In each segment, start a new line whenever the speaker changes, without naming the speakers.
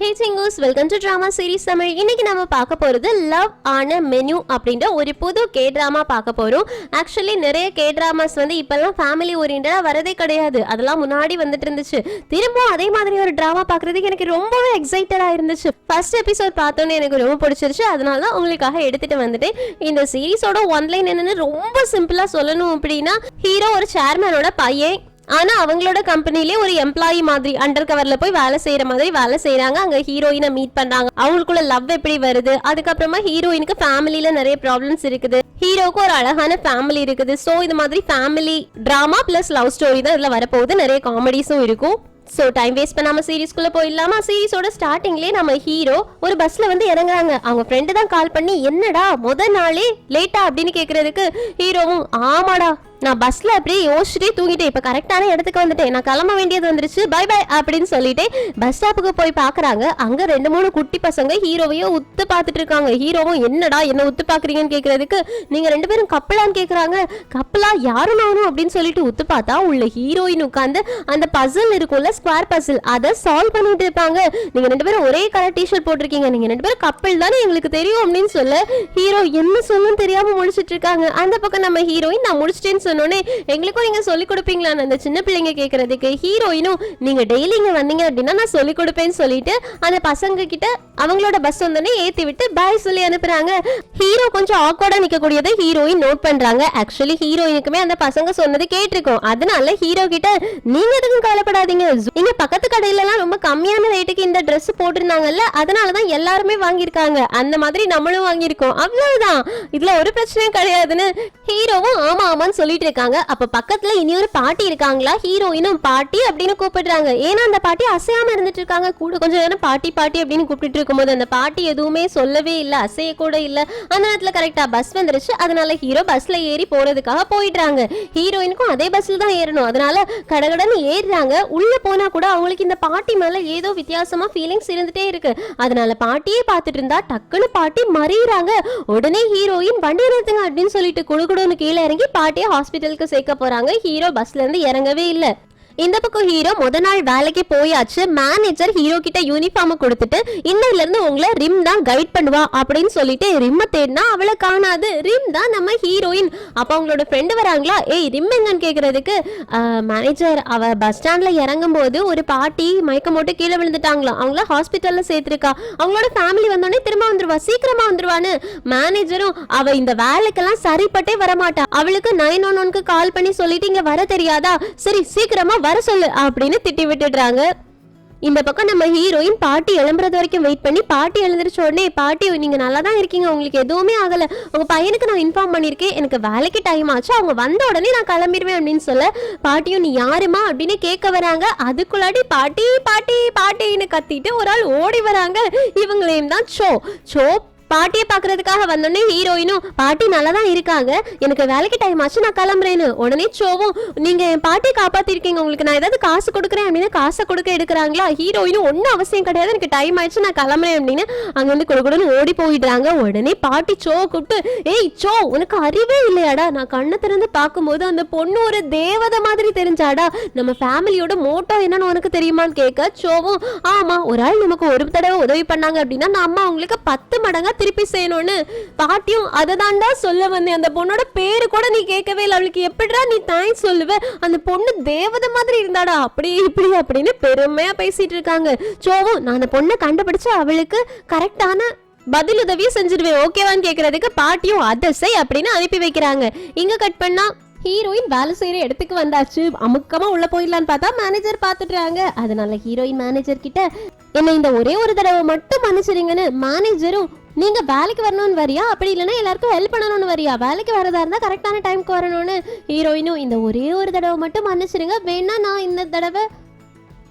Hey singers, welcome to drama series Tamil. இன்னைக்கு நம்ம பார்க்க போகிறது லவ் ஆன மெனு அப்படின்ற ஒரு புது கே ட்ராமா பார்க்க போகிறோம். ஆக்சுவலி நிறைய கே ட்ராமாஸ் வந்து இப்போல்லாம் ஃபேமிலி ஓரியன்டாக வரதே கிடையாது. அதெல்லாம் முன்னாடி வந்துட்டு இருந்துச்சு. திரும்பவும் அதே மாதிரி ஒரு ட்ராமா பார்க்குறதுக்கு எனக்கு ரொம்பவே எக்ஸைட்டடாக இருந்துச்சு. ஃபர்ஸ்ட் எபிசோட் பார்த்தோன்னே எனக்கு ரொம்ப பிடிச்சிருச்சு. அதனால தான் உங்களுக்காக எடுத்துகிட்டு வந்துட்டேன். இந்த சீரிஸோட ஒன்லைன் என்னென்னு ரொம்ப சிம்பிளாக சொல்லணும் அப்படின்னா, ஹீரோ ஒரு சேர்மேனோட பையன். ஆனா அவங்களோட கம்பெனிலே ஒரு எம்ப்ளாயி மாதிரி அண்டர் கவர்ல போய் வேலை செய்யற மாதிரி வேலை செய்யறாங்க. அங்க ஹீரோயினை மீட் பண்றாங்க. அவங்களுக்குள்ள லவ் எப்படி வருது, அதுக்கப்புறமா ஹீரோயினுக்கு ஃபேமிலியில நிறைய ப்ராப்ளம்ஸ் இருக்குது, ஹீரோக்கு ஒரு அழகான ஃபேமிலி இருக்குது. ஸோ இது மாதிரி family drama plus love story தான் இதுல வரப்போகுது. நிறைய காமெடிஸும் இருக்கும். ஸோ டைம் வேஸ்ட் பண்ணாம சீரிஸ்குள்ள போயிடலாமா? சீரிஸோட ஸ்டார்டிங்லேயே நம்ம ஹீரோ ஒரு பஸ்ல வந்து இறங்குறாங்க. அவங்க ஃப்ரெண்டு தான் கால் பண்ணி, என்னடா முதல் நாளே லேட்டா அப்படின்னு கேட்கறதுக்கு ஹீரோவும், ஆமாடா நான் பஸ்ல அப்படியே யோசிச்சுட்டே தூங்கிட்டேன், இப்ப கரெக்டான இடத்துக்கு வந்துட்டேன், நான் கிளம்ப வேண்டியது வந்துருச்சு, பை பை அப்படின்னு சொல்லிட்டு பஸ் ஸ்டாப்புக்கு போய் பாக்குறாங்க. அங்க 2-3 குட்டி பசங்க ஹீரோவையும் உத்து பார்த்துட்டு இருக்காங்க. ஹீரோவும், என்னடா என்ன உத்து பாக்குறீங்கன்னு கேக்குறதுக்கு, நீங்க 2 பேரும் கப்பலான்னு கேக்குறாங்க. கப்பலா, யாரும் நானும் அப்படின்னு சொல்லிட்டு உத்து பார்த்தா உள்ள ஹீரோயின் உட்காந்து அந்த பசில் இருக்கும்ல, ஸ்கொயர் பசில், அதை சால்வ் பண்ணிட்டு இருப்பாங்க. நீங்க 2 பேரும் ஒரே கலர் டிஷர்ட் போட்டிருக்கீங்க, நீங்க 2 பேரும் கப்பல் தானே எங்களுக்கு தெரியும் அப்படின்னு சொல்ல ஹீரோ என்ன சொல்லணும் தெரியாம முடிச்சிட்டு இருக்காங்க. அந்த பக்கம் நம்ம ஹீரோயின், நான் முடிச்சிட்டேன்னு சொன்னோன்னே, எங்களுக்கும் நீங்க சொல்லிக் கொடுப்பீங்களான்னு அந்த சின்ன பிள்ளைங்க கேட்கறதுக்கு ஹீரோயினும், நீங்க டெய்லி இங்க வந்தீங்க அப்படின்னா நான் சொல்லிக் கொடுப்பேன்னு சொல்லிட்டு அந்த பசங்க கிட்ட அவங்களோட பஸ் வந்தோடனே ஏத்தி விட்டு பாய் சொல்லி அனுப்புறாங்க. ஹீரோ கொஞ்சம் ஆக்வர்டா நிக்கக்கூடியதை ஹீரோயின் நோட் பண்றாங்க. ஆக்சுவலி ஹீரோயினுக்குமே அந்த பசங்க சொன்னது கேட்டிருக்கோம். அதனால ஹீரோ கிட்ட, நீங்க எதுக்கும் கவலைப்படாதீங்க, இங்க பக்கத்து கடையில எல்லாம் ரொம்ப கம்மியான ரேட்டுக்கு இந்த ட்ரெஸ் போட்டிருந்தாங்கல்ல, அதனாலதான் எல்லாருமே வாங்கியிருக்காங்க, அந்த மாதிரி நம்மளும் வாங்கியிருக்கோம், அவ்வளவுதான், இதுல ஒரு பிரச்சனையும் கிடையாதுன்னு ஹீரோவும் ஆமா ஆமான்னு சொல்லிட்டு இருக்காங்க. அப்ப பக்கத்துல இனி ஒரு பாட்டி இருக்காங்களா, ஹீரோயினும் பாட்டி அப்படின்னு கூப்பிடுறாங்க. ஏன்னா அந்த பாட்டி அசையாம இருந்துட்டு இருக்காங்க. கூட கொஞ்சம் நேரம் பாட்டி பாட்டி அப்படின்னு கூப்பிட்டு இருக்கும்போது அந்த பாட்டி எதுவுமே சொல்லவே இல்லை, அசைய கூட இல்லை. அந்த நேரத்துல கரெக்டா பஸ் வந்துருச்சு. அதனால ஹீரோ பஸ்ல ஏறி போறதுக்காக போயிடுறாங்க. ஹீரோயினுக்கும் அதே பஸ்ல தான் ஏறணும். அதனால கடகடன்னு ஏறுறாங்க. உள்ள போனா கூட அவங்களுக்கு இந்த பாட்டி மேல ஏதோ வித்தியாசமா ஃபீலிங்ஸ் இருந்துட்டே இருக்கு. அதனால பாட்டியே பார்த்துட்டு இருந்தா டக்குன்னு பாட்டி மறியறாங்க. உடனே ஹீரோயின், வண்டி நிறுத்துங்க அப்படின்னு சொல்லிட்டு குடுகுடுன்னு கீழே இறங்கி பாட்டியை ஹாஸ்பிட்டலுக்கு சேர்க்க போறாங்க. ஹீரோ பஸ்ல இருந்து இறங்கவே இல்லை. இந்த பக்கம் ஹீரோ முத நாள் வேலைக்கு போயாச்சு. மேனேஜர் ஹீரோ கிட்ட யூனிஃபார்ம் கொடுத்துட்டு, இன்னையில இருந்து உங்களை ரிம் தான் கைட் பண்ணுவா அப்படின்னு சொல்லிட்டு ரிம்ம தேடினா அவளை காணாது. ரிம் தான் நம்ம ஹீரோயின். அப்ப அவங்களோட ஃப்ரெண்டு வராங்களா, ஏய் ரிம் எங்கன்னு கேக்குறதுக்கு, மேனேஜர் அவ பஸ் ஸ்டாண்ட்ல இறங்கும் போது ஒரு பாட்டி மயக்கம் போட்டு கீழே விழுந்துட்டாங்களாம், அவங்கள ஹாஸ்பிட்டல்ல சேர்த்திருக்கா, அவங்களோட ஃபேமிலி வந்தோடனே திரும்ப வந்துருவா, சீக்கிரமா வந்துருவான்னு. மேனேஜரும், அவ இந்த வேலைக்கெல்லாம் சரிப்பட்டே வரமாட்டா, அவளுக்கு 911க்கு கால் பண்ணி சொல்லிட்டு இங்க வர தெரியாதா, சரி சீக்கிரமா வர சொல்லு அப்படின்னு திட்டி விட்டுடுறாங்க. இந்த பக்கம் நம்ம ஹீரோயின் பாட்டி எழும்புறது வரைக்கும் வெயிட் பண்ணி, பாட்டி எழுந்திரிச்ச உடனே, பாட்டி நீங்க நல்லா தான் இருக்கீங்க, உங்களுக்கு எதுவுமே ஆகல, உங்க பையனுக்கு நான் இன்ஃபார்ம் பண்ணிருக்கேன், எனக்கு வேலைக்கு டைம் ஆச்சு, அவங்க வந்த உடனே நான் கிளம்பிடுவேன் அப்படின்னு சொல்ல, பாட்டியும் நீ யாருமா அப்படின்னு கேட்க வராங்க. அதுக்குள்ளாடி பாட்டி பாட்டி பாட்டின்னு கத்திட்டு ஒரு ஆள் ஓடி வராங்க. இவங்களையும் தான் சோ பாட்டியை பாக்குறதுக்காக வந்தோடனே ஹீரோயினும், பாட்டி நல்லா தான் இருக்காங்க, எனக்கு வேலைக்கு டைம் ஆச்சு, நான் கிளம்புறேன்னு. உடனே சோவும், நீங்க என் பாட்டியை காப்பாத்திருக்கீங்க, உங்களுக்கு நான் ஏதாவது காசு கொடுக்குறேன் அப்படின்னு காசை கொடுக்க எடுக்கிறாங்களா. ஹீரோயினும், ஒன்னும் அவசியம் கிடையாது, எனக்கு டைம் ஆயிடுச்சு, நான் கிளம்புறேன் அப்படின்னு அங்க வந்து கொடுக்கணும்னு ஓடி போயிடுறாங்க. உடனே பாட்டி சோ கூப்பிட்டு, ஏய் சோ உனக்கு அறிவே இல்லையாடா, நான் கண்ணை திறந்து பார்க்கும்போது அந்த பொண்ணு ஒரு தேவதை மாதிரி தெரிஞ்சாடா, நம்ம ஃபேமிலியோட மோட்டோ என்னன்னு உனக்கு தெரியுமான்னு கேட்க சோவும், ஆமா ஒரு ஆள் நமக்கு ஒரு தடவை உதவி பண்ணாங்க அப்படின்னா நம்ம அவங்களுக்கு 10 மடங்கா திருப்பி செய்யணும்னு. பாட்டியும், அதை தாண்டா சொல்ல வந்தேன், அந்த பொண்ணோட பேரு கூட நீ கேட்கவே இல்லை, அவளுக்கு எப்படிடா நீ தேங்க்ஸ் சொல்லுவ, அந்த பொண்ணு தேவதை மாதிரி இருந்தாடா, அப்படி இப்படி அப்படின்னு பெருமையா பேசிட்டு இருக்காங்க. சோவும், நான் அந்த பொண்ணை கண்டுபிடிச்சு அவளுக்கு கரெக்டான பதிலுதவியும் செஞ்சிருவேன், ஓகேவான்னு கேட்கறதுக்கு பாட்டியும் அதை செய் அப்படின்னு அனுப்பி வைக்கிறாங்க. இங்க கட் பண்ணா ஹீரோயின் வேலை செய்யற இடத்துக்கு வந்தாச்சு. அமுக்கமா உள்ள போயிடலான்னு பார்த்தா மேனேஜர் பாத்துட்டாங்க. அதனால ஹீரோயின் மேனேஜர் கிட்ட, என்ன இந்த ஒரே ஒரு தடவை மட்டும் மன்னிச்சிருங்கன்னு. மேனேஜரும், நீங்க வேலைக்கு வரணும்னு வரியா, அப்படி இல்லைன்னா எல்லாருக்கும் ஹெல்ப் பண்ணணும்னு வரியா, வேலைக்கு வரதா இருந்தா கரெக்டான டைமுக்கு வரணும்னு. ஹீரோயினும், இந்த ஒரே ஒரு தடவை மட்டும் மன்னிச்சிருங்க, வேணா நான் இந்த தடவை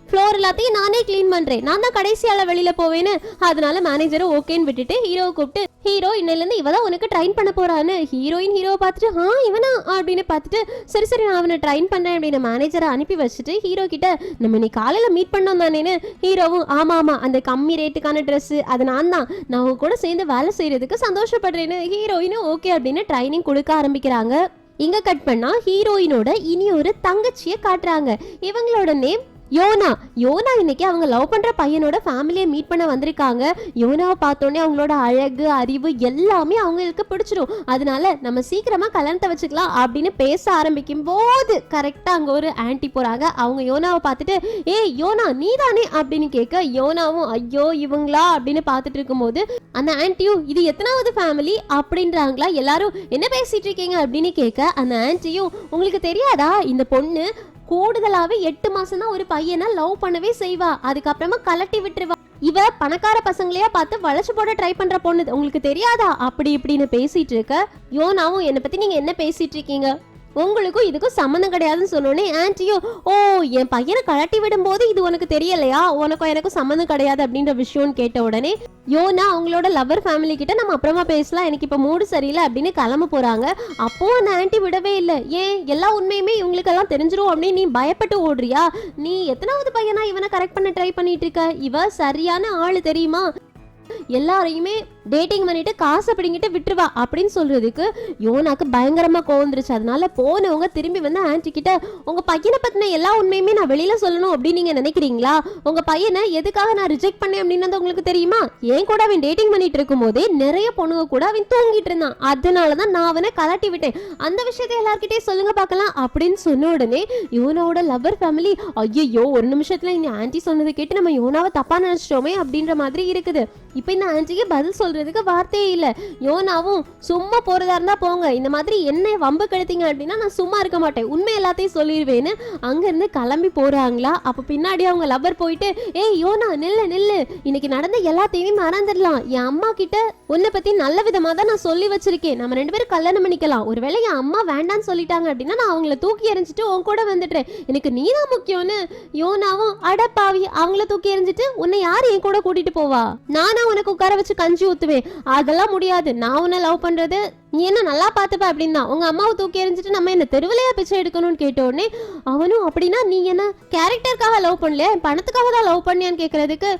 ஃப்ளோர் எல்லாத்தையும் நானே கிளீன் பண்றேன், நான் தான் கடைசியால வெளியில போவேன்னு. அதனால மேனேஜரும் ஓகேன்னு விட்டுட்டு ஹீரோவை கூப்பிட்டு, ஹீரோ இன்னிலேருந்து இவதான் உனக்கு ட்ரைன் பண்ண போறான்னு. ஹீரோயின் ஹீரோவை பார்த்துட்டு, இவனா அப்படின்னு பார்த்துட்டு, சரி சரி நான் அவனை ட்ரைன் பண்றேன் அப்படின்னு மேனேஜரை அனுப்பி வச்சுட்டு ஹீரோ கிட்ட, நம்ம நீ காலையில மீட் பண்ணோம் தானேன்னு. ஹீரோவும், ஆமா ஆமா அந்த கம்மி ரேட்டுக்கான ட்ரெஸ் அது நான் தான், நான் அவங்க கூட சேர்ந்து வேலை செய்யறதுக்கு சந்தோஷப்படுறேன்னு. ஹீரோயினும் ஓகே அப்படின்னு ட்ரைனிங் கொடுக்க ஆரம்பிக்கிறாங்க. இங்க கட் பண்ணா ஹீரோயினோட இனி ஒரு தங்கச்சியை காட்டுறாங்க. இவங்களோட நேம் யோனா யோனா இன்னைக்கு அவங்க லவ் பண்ற பையனோட ஃபேமிலியை மீட் பண்ண வந்திருக்காங்க. யோனாவை பார்த்தோன்னே அவங்களோட அழகு அறிவு எல்லாமே அவங்களுக்கு பிடிச்சிடும். அதனால நம்ம சீக்கிரமா கல்யாணத்தை வச்சுக்கலாம் அப்படின்னு பேச ஆரம்பிக்கும் போது கரெக்டா அங்க ஒரு ஆன்ட்டி போறாங்க. அவங்க யோனாவை பார்த்துட்டு ஏய் யோனா நீதானே அப்படின்னு கேட்க யோனாவும் ஐயோ இவங்களா அப்படின்னு பார்த்துட்டு இருக்கும்போது அந்த ஆன்ட்டியும் இது எத்தனாவது ஃபேமிலி அப்படின்றாங்களா. எல்லாரும் என்ன பேசிட்டு இருக்கீங்க அப்படின்னு கேட்க அந்த ஆன்ட்டியும் உங்களுக்கு தெரியாதா இந்த பொண்ணு கூடுதலாவே 8 மாசம் தான் ஒரு பையனை லவ் பண்ணவே செய்வா, அதுக்கப்புறமா கலட்டி விட்டுருவா, இவ பணக்கார பசங்களையா பார்த்து வளைச்சு போட ட்ரை பண்ற பொண்ணு, உங்களுக்கு தெரியாதா அப்படி இப்படின்னு பேசிட்டு இருக்க. யோனாவும் என்னை பத்தி நீங்க என்ன பேசிட்டு இருக்கீங்க, உங்களுக்கும் இதுக்கும் சம்மந்தம் கிடையாதுன்னு சொன்னோடனே ஆன்ட்டியும் ஓ என் பையனை கலட்டி விடும் போது இது உனக்கு தெரியலையா, உனக்கும் எனக்கும் சம்மந்தம் கிடையாது அப்படின்ற விஷயம்னு கேட்ட உடனே யோனா அவங்களோட லவர் ஃபேமிலி கிட்ட நம்ம அப்புறமா பேசலாம், எனக்கு இப்ப மூடு சரியில்லை அப்படின்னு கிளம்ப போறாங்க. அப்போ அந்த ஆன்ட்டி விடவே இல்லை. ஏன் எல்லா உண்மையுமே இவங்களுக்கெல்லாம் தெரிஞ்சிரும் அப்படின்னு நீ பயப்பட்டு ஓடுறியா, நீ எத்தனாவது பையனா இவனை கரெக்ட் பண்ண ட்ரை பண்ணிட்டு இருக்க, இவ சரியான ஆளு தெரியுமா, எல்லாரையுமே டேட்டிங் பண்ணிட்டு காசை பிடிங்கிட்டு விட்டுருவா அப்படின்னு சொல்றதுக்கு யோனாக்கு பயங்கரமா கோவந்துருச்சு. அதனால போனவங்க திரும்பி வந்து ஆன்ட்டி கிட்ட உங்க பையனை பத்தின எல்லா உண்மையுமே நான் வெளியில சொல்லணும் அப்படின்னு நீங்க நினைக்கிறீங்களா, உங்க பையனை எதுக்காக நான் ரிஜெக்ட் பண்ணேன் அப்படின்னு உங்களுக்கு தெரியுமா, ஏன் கூட அவன் டேட்டிங் பண்ணிட்டு இருக்கும் போதே நிறைய பொண்ணுங்க கூட அவன் தூங்கிட்டு இருந்தான், அதனாலதான் நான் அவனை கலட்டி விட்டேன், அந்த விஷயத்தை எல்லார்கிட்டே சொல்லுங்க பார்க்கலாம் அப்படின்னு சொன்ன உடனே யோனாவோட லவர் ஃபேமிலி ஐயோ ஒரு நிமிஷத்துல இந்த ஆன்ட்டி சொன்னதை கேட்டு நம்ம யோனாவை தப்பா நினைச்சிட்டோமே அப்படின்ற மாதிரி இருக்குது. இப்ப இந்த ஆன்ட்டிக்கு பதில் சொல்றதுக்கு வார்த்தையே இல்ல. யோனாவும் சும்மா போறதா இருந்தா போங்க, இந்த மாதிரி என்ன வம்பு கெடுத்தீங்க அப்படின்னா நான் சும்மா இருக்க மாட்டேன், உண்மை எல்லாத்தையும் சொல்லிடுவேன்னு அங்க இருந்து கிளம்பி போறாங்களா. அப்ப பின்னாடி அவங்க லவர் போயிட்டு ஏய் யோனா நில்லு நில்லு, இன்னைக்கு நடந்த எல்லாத்தையுமே மறந்துடலாம், என் அம்மா கிட்ட உன்னை பத்தி நல்ல விதமா தான் நான் சொல்லி வச்சிருக்கேன், நம்ம 2 பேரும் கல்யாணம் பண்ணிக்கலாம், ஒருவேளை என் அம்மா வேண்டான்னு சொல்லிட்டாங்க அப்படின்னா நான் அவங்கள தூக்கி எறிஞ்சிட்டு உன் கூட வந்துடுறேன், எனக்கு நீதான் முக்கியம்னு. யோனாவும் அடப்பாவி அவங்கள தூக்கி எறிஞ்சிட்டு உன்னை யார் என் கூட கூட்டிட்டு போவா, நானா உனக்கு உட்கார வச்சு கஞ்சி ஊத்துவேன், அதெல்லாம் முடியாது, நான் உன்னை லவ் பண்றது நீ என்ன நல்லா பார்த்துப்ப அப்படின்னா உங்க அம்மாவை தூக்கி எறிஞ்சிட்டு நம்ம என்ன தெருவிலையா பிச்சை எடுக்கணும்னு கேட்ட உடனே அவனும் அப்படின்னா நீ என்ன கேரக்டருக்காக லவ் பண்ணலையா பணத்துக்காக தான் லவ் பண்ணியான்னு கேட்கறதுக்கு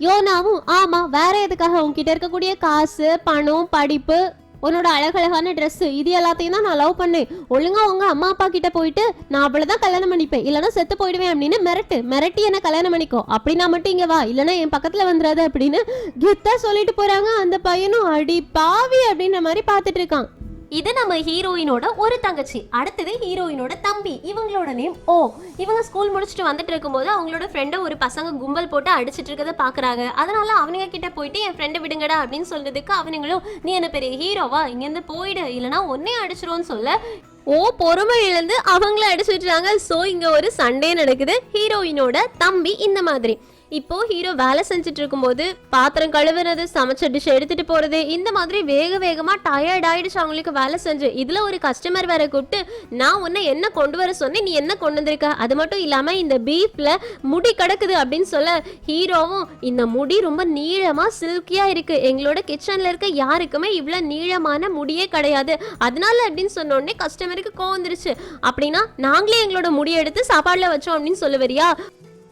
யோனாவும் ஆமா வேற எதுக்காக உங்ககிட்ட இருக்கக்கூடிய காசு பணம் படிப்பு உன்னோட அழகழகான ட்ரெஸ் இது எல்லாத்தையும் தான் நான் லவ் பண்ணேன், ஒழுங்கா உங்க அம்மா அப்பா கிட்ட போயிட்டு நான் அவ்வளவுதான் கல்யாணம் பண்ணிப்பேன் இல்லைன்னா செத்து போயிடுவேன் அப்படின்னு மிரட்டி என்ன கல்யாணம் பண்ணிக்கோ, அப்படின்னா மட்டும் இங்க வா இல்லைன்னா என் பக்கத்துல வந்துடாது அப்படின்னு கெத்தா சொல்லிட்டு போறாங்க. அந்த பையனும் அடி பாவி அப்படின்ற மாதிரி பார்த்துட்டு இருக்கான். இது நம்ம ஹீரோயினோட ஒரு தங்கச்சி, அடுத்தது ஹீரோயினோட தம்பி, இவங்களோட நேம் ஓ. இவங்க ஸ்கூல் முடிச்சுட்டு வந்துட்டு இருக்கும்போது அவங்களோட ஃப்ரெண்டை ஒரு பசங்க கும்பல் போட்டு அடிச்சிட்டு இருக்கதை பாக்குறாங்க. அதனால அவனுங்க கிட்ட போயிட்டு என் ஃப்ரெண்டு விடுங்கடா அப்படின்னு சொல்றதுக்கு அவனுங்களும் நீ என்ன பெரிய ஹீரோவா இங்கேருந்து போயிடு இல்லைன்னா ஒன்னே அடிச்சிருவோன்னு சொல்ல ஓ பொறுமை இழந்து அவங்கள அடிச்சுட்டாங்க. ஸோ இங்க ஒரு சண்டே நடக்குது. ஹீரோயினோட தம்பி இந்த மாதிரி இப்போ ஹீரோ வேலை செஞ்சுட்டு இருக்கும்போது பாத்திரம் கழுவுறது சமைச்ச டிஷ் எடுத்துட்டு போறது இந்த மாதிரி வேகமா டயர்ட் ஆயிடுச்சு அவங்களுக்கு வேலை செஞ்சு. இதுல ஒரு கஸ்டமர் வேற கூப்பிட்டு நான் உன்னை என்ன கொண்டு வர சொன்னேன் நீ என்ன கொண்டு வந்திருக்க, அது மட்டும் இல்லாம இந்த பீஃப்ல முடி கிடக்குது அப்படின்னு சொல்ல ஹீரோவும் இந்த முடி ரொம்ப நீளமா சில்கியா இருக்கு, எங்களோட கிச்சன்ல இருக்க யாருக்குமே இவ்வளவு நீளமான முடியே கிடையாது, அதனால அப்படின்னு சொன்ன உடனே கஸ்டமருக்கு கோவந்துருச்சு. அப்படின்னா நாங்களே எங்களோட முடியை எடுத்து சாப்பாடுல வச்சோம் அப்படின்னு சொல்லுவரியா,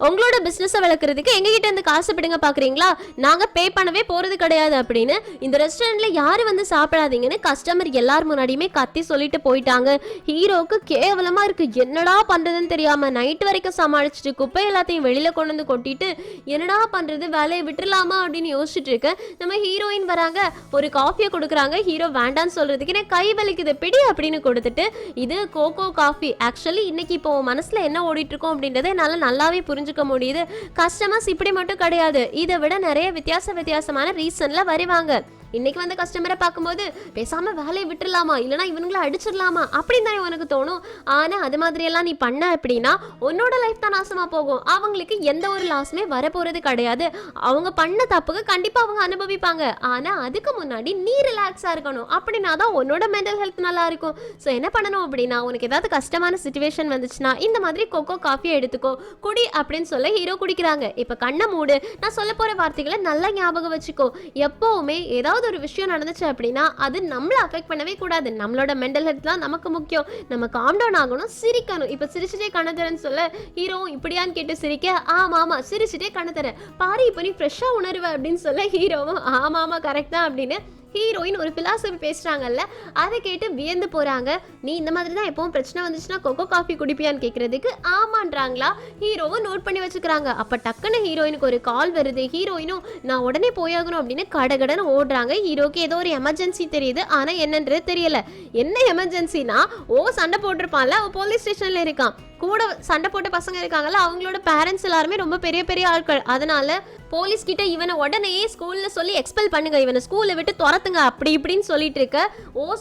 உங்களோட பிசினஸை வளர்க்கறதுக்கு எங்ககிட்ட இருந்து காசு பிடுங்க பாக்குறீங்களா, நாங்க பே பண்ணவே போறது கிடையாது அப்படின்னு இந்த ரெஸ்டாரண்ட்ல யாரு வந்து சாப்பிடாதீங்கன்னு கஸ்டமர் எல்லார் முன்னாடியுமே கத்தி சொல்லிட்டு போயிட்டாங்க. ஹீரோக்கு கேவலமா இருக்கு, என்னடா பண்றதுன்னு தெரியாம நைட் வரைக்கும் சமாளிச்சுட்டு குப்பை எல்லாத்தையும் வெளியில கொண்டு வந்து கொட்டிட்டு என்னடா பண்றது வேலையை விட்டுலாமா அப்படின்னு யோசிச்சுட்டு இருக்க நம்ம ஹீரோயின் வராங்க, ஒரு காஃபியை கொடுக்குறாங்க. ஹீரோ வேண்டான்னு சொல்றதுக்கு எனக்கு கை வலிக்குது பிடி அப்படின்னு கொடுத்துட்டு இது கோகோ காஃபி, ஆக்சுவலி இன்னைக்கு இப்போ மனசுல என்ன ஓடிட்டு இருக்கோம் அப்படின்றத என்னால நல்லாவே புரிஞ்சுக்க முடியுது. கஸ்டமர்ஸ் இப்படி மட்டும் கிடையாது, இதை விட நிறைய வித்தியாசமான ரீசன்ல வருவாங்க. இன்னைக்கு வந்து கஸ்டமரை பார்க்கும்போது பேசாம வேலையை விட்டுடலாமா இல்லைன்னா இவனுங்களை அடிச்சிடலாமா அப்படின்னு தான் உனக்கு தோணும். ஆனா அது மாதிரி எல்லாம் நீ பண்ண அப்படின்னா உன்னோட லைஃப் தான் நாசமா போகும், அவங்களுக்கு எந்த ஒரு லாஸுமே வரப்போறது கிடையாது, அவங்க பண்ண தப்புக்கு கண்டிப்பா அவங்க அனுபவிப்பாங்க. ஆனா அதுக்கு முன்னாடி நீ ரிலாக்ஸா இருக்கணும், அப்படின்னா தான் உன்னோட மென்டல் ஹெல்த் நல்லா இருக்கும். ஸோ என்ன பண்ணணும் அப்படின்னா உனக்கு ஏதாவது கஷ்டமான சிச்சுவேஷன் வந்துச்சுன்னா இந்த மாதிரி கோகோ காஃபியை எடுத்துக்கோ குடி அப்படின்னு சொல்ல ஹீரோ குடிக்கிறாங்க. இப்ப கண்ணை மூடு, நான் சொல்ல போற வார்த்தைகளை நல்லா ஞாபகம் வச்சுக்கோ, எப்பவுமே ஏதாவது ஏதாவது ஒரு விஷயம் நடந்துச்சு அப்படின்னா அது நம்மள அஃபெக்ட் பண்ணவே கூடாது. நம்மளோட மென்டல் ஹெல்த் தான் நமக்கு முக்கியம். நம்ம காம் டவுன் ஆகணும், சிரிக்கணும். இப்ப சிரிச்சுட்டே கண்ண தரேன்னு சொல்ல ஹீரோ இப்படியான்னு கேட்டு சிரிக்க, ஆமா ஆமா சிரிச்சுட்டே கண்ண தர பாரு இப்ப நீ ஃப்ரெஷ்ஷா உணர்வ அப்படின்னு சொல்ல ஹீரோவும் ஆமா ஆமா கரெக்ட் தான் அப்படின்னு ஹீரோயின் ஒரு பிலாசபி பேசுறாங்கல்ல, அதை கேட்டு வியந்து போறாங்க. நீ இந்த மாதிரி தான் எப்பவும் பிரச்சனை வந்துச்சுன்னா கொக்கோ காஃபி குடிப்பியான்னு கேட்கறதுக்கு ஆமான்றாங்களா. ஹீரோவும் நோட் பண்ணி வச்சுக்கிறாங்க. அப்ப டக்குன்னு ஹீரோயினுக்கு ஒரு கால் வருது. ஹீரோயினும் நான் உடனே போயாகணும் அப்படின்னு கடகடன்னு ஓடுறாங்க. ஹீரோக்கு ஏதோ ஒரு எமர்ஜென்சி தெரியுது, ஆனா என்னன்றது தெரியல. என்ன எமர்ஜென்சினா சண்டை போட்டிருப்பான்ல, போலீஸ் ஸ்டேஷன்ல இருக்கான். கூட சண்டை போட்ட பசங்க இருக்காங்கல்ல, அவங்களோட பேரண்ட்ஸ் எல்லாருமே ரொம்ப பெரிய பெரிய ஆட்கள். அதனால போலீஸ் கிட்ட இவனை உடனே ஸ்கூல்ல சொல்லி எக்ஸ்பெல் பண்ணுங்க, இவனை ஸ்கூல்ல விட்டு துரத்துங்க அப்படி இப்படின்னு சொல்லிட்டு இருக்க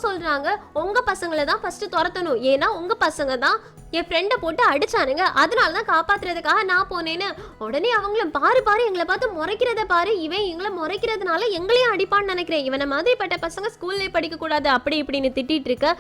சொல்றாங்க உங்க பசங்களை தான் ஃபர்ஸ்ட் துரத்தணும், ஏன்னா உங்க பசங்க தான் என் ஃப்ரெண்டை போட்டு அடிச்சானுங்க, அதனால தான் காப்பாத்துறதுக்காக நான் போனேன்னு. உடனே அவங்களும் பாரு பாரு எங்களை பார்த்து முறைக்கிறத பாரு, இவன் எங்களை முறைக்கிறதுனால எங்களையும் அடிப்பான்னு நினைக்கிறேன், இவனை மாதிரிப்பட்ட பசங்க ஸ்கூல்லே படிக்க கூடாது அப்படி இப்படின்னு திட்டிட்டு இருக்க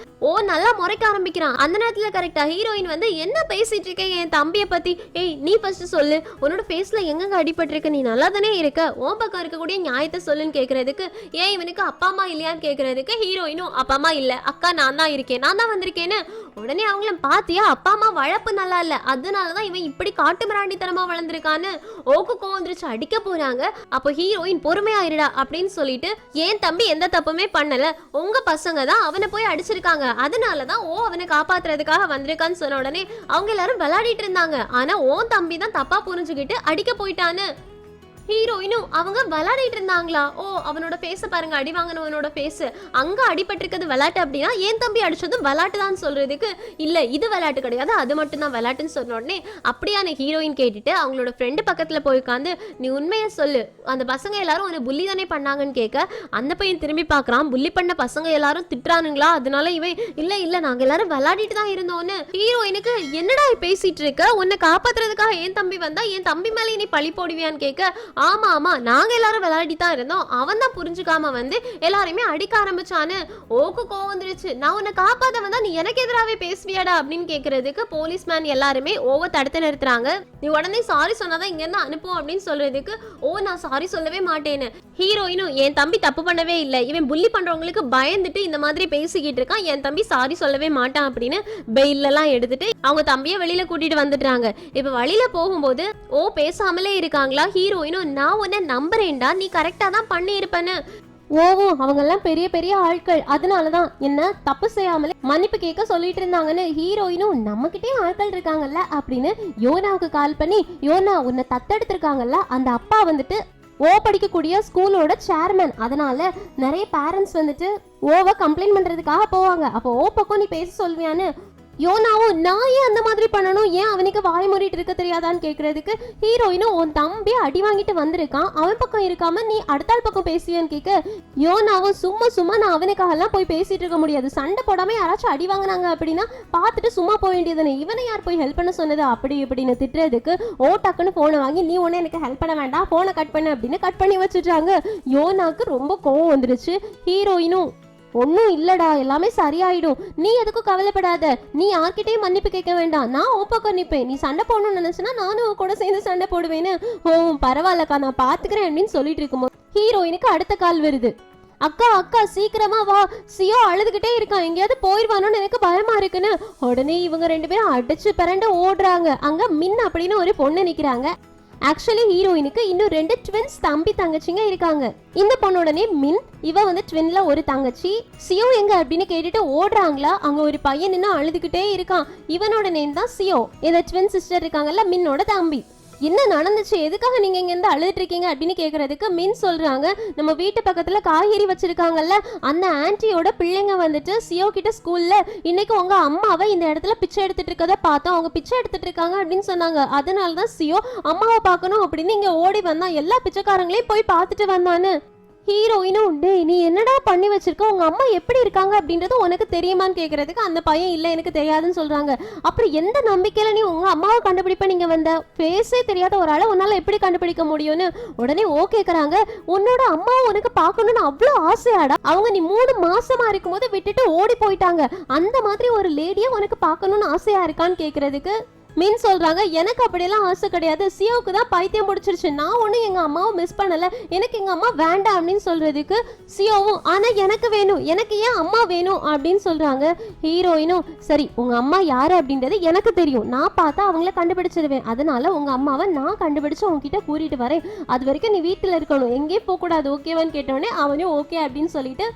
நல்லா முறைக்க ஆரம்பிக்கிறான். அந்த நேரத்துல கரெக்டா ஹீரோயின் வந்து என்ன பேசிட்டு இருக்க என் தம்பியை பத்தி, ஏய் நீ ஃபர்ஸ்ட் சொல்லு, உன்னோட ஃபேஸ்ல எங்கெங்க அடிபட்டு இருக்க, நீ நல்லா தானே இருக்க, உன் பக்கம் இருக்கக்கூடிய நியாயத்தை சொல்லுன்னு கேட்கறதுக்கு, ஏன் இவனுக்கு அப்பா அம்மா இல்லையான்னு கேட்கறதுக்கு ஹீரோயினும் அப்பா அம்மா இல்ல அக்கா நான் தான் இருக்கேன், நான் தான் வந்திருக்கேன்னு. உடனே அவங்களும் பாத்தியா அப்பா அம்மா வளர்ப்பு நல்லா இல்ல, அதனாலதான் இவன் இப்படி காட்டு மிராண்டித்தனமா வளர்ந்துருக்கான்னு ஓக்கு கோவந்துருச்சு அடிக்க போறாங்க. அப்போ ஹீரோயின் பொறுமையா இருடா அப்படின்னு சொல்லிட்டு, ஏன் தம்பி எந்த தப்புமே பண்ணல, உங்க பசங்க தான் அவனை போய் அடிச்சிருக்காங்க, அதனாலதான் அவனை காப்பாத்துறதுக்காக வந்திருக்கான்னு சொன்ன உடனே அவங்க எல்லாரும் விளையாடிட்டு இருந்தாங்க. ஆனா தம்பி தான் தப்பா புரிஞ்சுக்கிட்டு அடிக்க போயிட்டான்னு ஹீரோயினும் அவங்க விளையாடிட்டு இருந்தாங்களா. அவனோட ஃபேஸை பாருங்க, அடி வாங்கினவனோட ஃபேஸ், அங்க அடிபட்டிருக்கிறது விளையாட்டு அப்படின்னா என் தம்பி அடிச்சது விளையாட்டு தான் சொல்றதுக்கு, இல்ல இது விளையாட்டு கிடையாது அது மட்டும் தான் விளையாட்டுன்னு சொன்ன உடனே அப்படியான ஹீரோயின் கேட்டுட்டு அவங்களோட ஃப்ரெண்டு பக்கத்துல போய் உட்காந்து நீ உண்மையை சொல்லு, அந்த பசங்க எல்லாரும் ஒரு புள்ளி தானே பண்ணாங்கன்னு கேட்க அந்த பையன் திரும்பி பார்க்கறான். புள்ளி பண்ண பசங்க எல்லாரும் திட்டுறானுங்களா, அதனால இவன் இல்ல இல்ல நாங்க எல்லாரும் விளையாடிட்டு தான் இருந்தோன்னு. ஹீரோயினுக்கு என்னடா பேசிட்டு இருக்க, உன்னை காப்பாத்துறதுக்காக என் தம்பி வந்தா என் தம்பி மேலே நீ பழி போடுவியான்னு கேட்க, ஆமா ஆமா நாங்க எல்லாரும் விளையாடி தான் இருந்தோம், அவன் தான் புரிஞ்சுக்காம வந்து எல்லாரையுமே அடிக்க ஆரம்பிச்சான்னு. கோவம் வந்துருச்சு, நான் உன்னை காப்பாத்த வந்தா நீ எனக்கு எதிராவே பேசுவியாடா அப்படின்னு கேட்கறதுக்கு போலீஸ்மேன் எல்லாருமே தடுத்து நிறுத்துறாங்க. நீ உடனே சாரி சொன்னாதான் இங்க இருந்து அனுப்புவோம் அப்படின்னு சொல்றதுக்கு நான் சாரி சொல்லவே மாட்டேன்னு. ஹீரோயினும் என் தம்பி தப்பு பண்ணவே இல்லை, இவன் புள்ளி பண்றவங்களுக்கு பயந்துட்டு இந்த மாதிரி பேசிக்கிட்டு இருக்கான், என் தம்பி சாரி சொல்லவே மாட்டான் அப்படின்னு பெயில் எல்லாம் எடுத்துட்டு அவங்க தம்பியை வெளியில கூட்டிட்டு வந்துட்டாங்க. இப்ப வழியில போகும்போது பேசாமலே இருக்காங்களா. ஹீரோயினும் நான் உன்னை நம்புறேன்டா, நீ கரெக்டா தான் பண்ணி இருப்பேன்னு. அவங்க எல்லாம் பெரிய பெரிய ஆட்கள், அதனாலதான் என்ன தப்பு செய்யாமலே மன்னிப்பு கேட்க சொல்லிட்டு இருந்தாங்கன்னு. ஹீரோயினும் நம்ம கிட்டே ஆட்கள் இருக்காங்கல்ல அப்படின்னு யோனாவுக்கு கால் பண்ணி, யோனா உன்னை தத்தெடுத்திருக்காங்கல்ல அந்த அப்பா வந்துட்டு படிக்கக்கூடிய ஸ்கூலோட சேர்மேன், அதனால நிறைய பேரண்ட்ஸ் வந்துட்டு கம்ப்ளைண்ட் பண்றதுக்காக போவாங்க, அப்போ பக்கம் நீ பேச சொல்வியான்னு. யோனாவும் நான் ஏன் அந்த மாதிரி பண்ணணும், ஏன் அவனுக்கு வாய் மூடிட்டு இருக்க தெரியாதான்னு கேட்கறதுக்கு ஹீரோயினும் உன் தம்பி அடி வாங்கிட்டு வந்திருக்கான், அவன் பக்கம் இருக்காம நீ அடுத்த பக்கம் பேசுவியான்னு கேட்க யோனாவும் சும்மா சும்மா நான் அவனுக்காக எல்லாம் போய் பேசிட்டு இருக்க முடியாது, சண்டை போடாம யாராச்சும் அடி வாங்கினாங்க அப்படின்னா பார்த்துட்டு சும்மா போக வேண்டியதுன்னு, இவனை யார் போய் ஹெல்ப் பண்ண சொன்னது அப்படி இப்படின்னு திட்டுறதுக்கு டக்குன்னு போனை வாங்கி நீ ஒன்னு எனக்கு ஹெல்ப் பண்ண வேண்டாம் போனை கட் பண்ணு அப்படின்னு கட் பண்ணி வச்சுட்டாங்க. யோனாக்கு ரொம்ப கோவம் வந்துருச்சு. ஹீரோயினும் ஒன்னும் இல்லடா எல்லாமே சரியாயிடும், நீ எதுக்கும் கவலைப்படாத, நீ யார்கிட்டயும் மன்னிப்பு கேட்க வேண்டாம், நான் பக்கம் நிப்பேன், நீ சண்டை போடணும்னு நினைச்சுன்னா நானும் கூட சேர்ந்து சண்டை போடுவேன்னு. பரவாயில்லக்கா நான் பாத்துக்கிறேன் அப்படின்னு சொல்லிட்டு இருக்கும்போது ஹீரோயினுக்கு அடுத்த கால் வருது. அக்கா அக்கா சீக்கிரமா வா, சியோ அழுதுகிட்டே இருக்கான், எங்கேயாவது போயிடுவானோன்னு எனக்கு பயமா இருக்குன்னு. உடனே இவங்க ரெண்டு பேரும் அடிச்சு பிறண்டு ஓடுறாங்க. அங்க மின் அப்படின்னு ஒரு பொண்ணு நிக்கிறாங்க. ஆக்சுவலி ஹீரோயினுக்கு இன்னும் 2 ட்வின்ஸ் தம்பி தங்கச்சிங்க இருக்காங்க. இந்த பொண்ணோட நேம் மின், இவ வந்து ட்வின்ல ஒரு தங்கச்சி. சியோ எங்க அப்படின்னு கேட்டுட்டு ஓடுறாங்களா, அங்க ஒரு பையன் நின்று அழுதுகிட்டே இருக்கான், இவனோட நேம் தான் சியோ. இந்த ட்வின் சிஸ்டர் இருக்காங்கல்ல மின்னோட தம்பி. என்ன நடந்துச்சு, எதுக்காக நீங்க இங்க இருந்து அழுதுட்டு இருக்கீங்க அப்படின்னு கேக்குறதுக்கு மின் சொல்றாங்க, நம்ம வீட்டு பக்கத்துல காய்கறி வச்சிருக்காங்கல்ல அந்த ஆன்ட்டியோட பிள்ளைங்க வந்துட்டு சியோ கிட்ட ஸ்கூல்ல இன்னைக்கு உங்க அம்மாவை இந்த இடத்துல பிச்சை எடுத்துட்டு இருக்கத பார்த்தோம், அவங்க பிச்சை எடுத்துட்டு இருக்காங்க அப்படின்னு சொன்னாங்க, அதனாலதான் சியோ அம்மாவை பார்க்கணும் அப்படின்னு இங்க ஓடி வந்தான், எல்லா பிச்சைக்காரங்களையும் போய் பார்த்துட்டு வந்தான்னு. ஹீரோயினும் டேய் நீ என்னடா பண்ணி வச்சிருக்க, உங்க அம்மா எப்படி இருக்காங்க அப்படின்றது உனக்கு தெரியுமான்னு கேட்கறதுக்கு அந்த பையன் இல்லை எனக்கு தெரியாதுன்னு சொல்றாங்க. அப்புறம் எந்த நம்பிக்கையில நீ உங்க அம்மாவை கண்டுபிடிப்ப, நீங்க வந்த ஃபேஸே தெரியாத ஒரு ஆளை உன்னால எப்படி கண்டுபிடிக்க முடியும்னு. உடனே கேக்குறாங்க, உன்னோட அம்மாவை உனக்கு பார்க்கணும்னு அவ்வளோ ஆசையாடா, அவங்க நீ 3 மாசமா இருக்கும்போது விட்டுட்டு ஓடி போயிட்டாங்க, அந்த மாதிரி ஒரு லேடியை உனக்கு பார்க்கணும்னு ஆசையா இருக்கான்னு கேட்கறதுக்கு மின் சொல்றாங்க, எனக்கு அப்படியெல்லாம் ஆசை கிடையாது, சியோவுக்கு தான் பைத்தியம் பிடிச்சிருச்சு, நான் ஒன்றும் எங்கள் அம்மாவை மிஸ் பண்ணலை, எனக்கு எங்கள் அம்மா வேண்டாம் அப்படின்னு சொல்கிறதுக்கு சியோவும் ஆனால் எனக்கு வேணும், எனக்கு ஏன் அம்மா வேணும் அப்படின்னு சொல்கிறாங்க. ஹீரோயினும் சரி உங்கள் அம்மா யார் அப்படின்றது எனக்கு தெரியும், நான் பார்த்தா அவங்கள கண்டுபிடிச்சிடுவேன், அதனால உங்கள் அம்மாவை நான் கண்டுபிடிச்சு உங்ககிட்ட கூட்டிகிட்டு வரேன், அது வரைக்கும் நீ வீட்டில் இருக்கணும், எங்கேயும் போகக்கூடாது, ஓகேவான்னு கேட்டோடனே அவனையும் ஓகே அப்படின்னு சொல்லிட்டு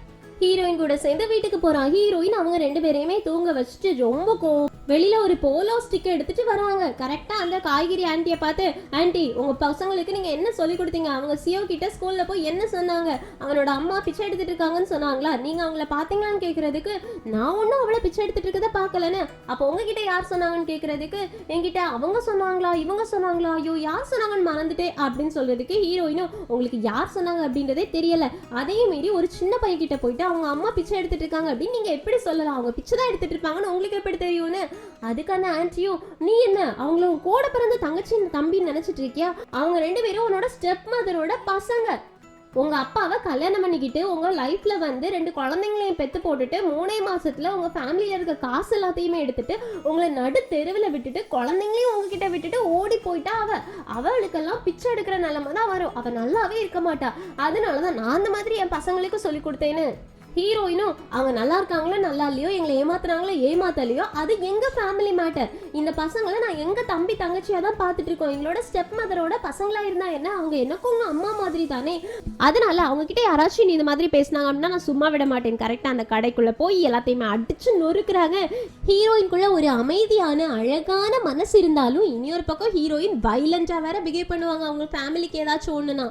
ஹீரோயின் கூட சேர்ந்து வீட்டுக்கு போறான். ஹீரோயின் அவங்க 2 பேரையுமே தூங்க வச்சுட்டு ரொம்ப வெளியில ஒரு போலோ ஸ்டிக் எடுத்துட்டு வராங்க. கரெக்டா அந்த காய்கறி ஆண்டியை பார்த்து, ஆண்டி உங்க பசங்களுக்கு நீங்க என்ன சொல்லி கொடுத்தீங்க, அவங்க சியோ கிட்ட ஸ்கூல்ல போய் என்ன சொன்னாங்க, அவனோட அம்மா பிச்சை எடுத்துட்டு இருக்காங்கன்னு சொன்னாங்களா, நீங்க அவங்கள பாத்தீங்களான்னு கேக்குறதுக்கு, நான் ஒன்னும் அவளை பிச்சை எடுத்துட்டு இருக்கத பாக்கலன்னு, அப்போ உங்ககிட்ட யார் சொன்னாங்கன்னு கேக்குறதுக்கு, என்கிட்ட அவங்க சொன்னாங்களா இவங்க சொன்னாங்களா, ஐயோ யார் சொன்னாங்கன்னு மறந்துட்டே அப்படின்னு சொல்றதுக்கு ஹீரோயினும் உங்களுக்கு யார் சொன்னாங்க அப்படின்றதே தெரியல, அதே மீறி ஒரு சின்ன பையன் கிட்ட போயிட்டு அவங்க அம்மா பிச்சை எடுத்துட்டு இருக்காங்க அப்படின்னு நீங்க எப்படி சொல்லலாம், அவங்க பிச்சை தான் எடுத்துட்டு இருப்பாங்கன்னு உங்களுக்கு எப்படி தெரியும்னு. அதுக்கு அந்த ஆன்ட்டியும், நீ என்ன அவங்கள கூட பிறந்த தங்கச்சி தம்பின்னு நினைச்சிட்டு இருக்கியா, அவங்க 2 பேரும் உன்னோட ஸ்டெப் மதரோட பசங்க, உங்க அப்பாவை கல்யாணம் பண்ணிக்கிட்டு உங்க லைஃப்ல வந்து 2 குழந்தைங்களையும் பெத்து போட்டுட்டு 3 மாசத்துல உங்க ஃபேமிலியில இருக்க காசு எல்லாத்தையுமே எடுத்துட்டு உங்களை நடு தெருவில் விட்டுட்டு குழந்தைங்களையும் உங்ககிட்ட விட்டுட்டு ஓடி போயிட்டா அவளுக்கெல்லாம் பிச்சை எடுக்கிற நிலைமை தான் வரும், அவ நல்லாவே இருக்க மாட்டா, அதனாலதான் நான் அந்த மாதிரி என் பசங்களுக்கு சொல்லி கொடுத்தேன்னு. ஹீரோயினும் அவங்க நல்லா இருக்காங்களோ நல்லா இல்லையோ, எங்களை ஏமாத்துறாங்களோ ஏமாத்தலையோ அது எங்க ஃபேமிலி மேட்டர், இந்த பசங்களை நான் எங்க தம்பி தங்கச்சியா தான் பார்த்துட்டு இருக்கோம், எங்களோட ஸ்டெப் மதரோட பசங்களா இருந்தா என்ன, அவங்க எனக்கும் உங்க அம்மா மாதிரி தானே, அதனால அவங்க கிட்ட யாராச்சும் நீ இந்த மாதிரி பேசினாங்க அப்படின்னா நான் சும்மா விட மாட்டேன். கரெக்டா அந்த கடைக்குள்ள போய் எல்லாத்தையுமே அடிச்சு நொறுக்குறாங்க. ஹீரோயின்குள்ள ஒரு அமைதியான அழகான மனசு இருந்தாலும் இன்னொரு பக்கம் ஹீரோயின் வைலண்டா வேற பிஹேவ் பண்ணுவாங்க அவங்க ஃபேமிலிக்கு ஏதாச்சும் ஒண்ணுனா.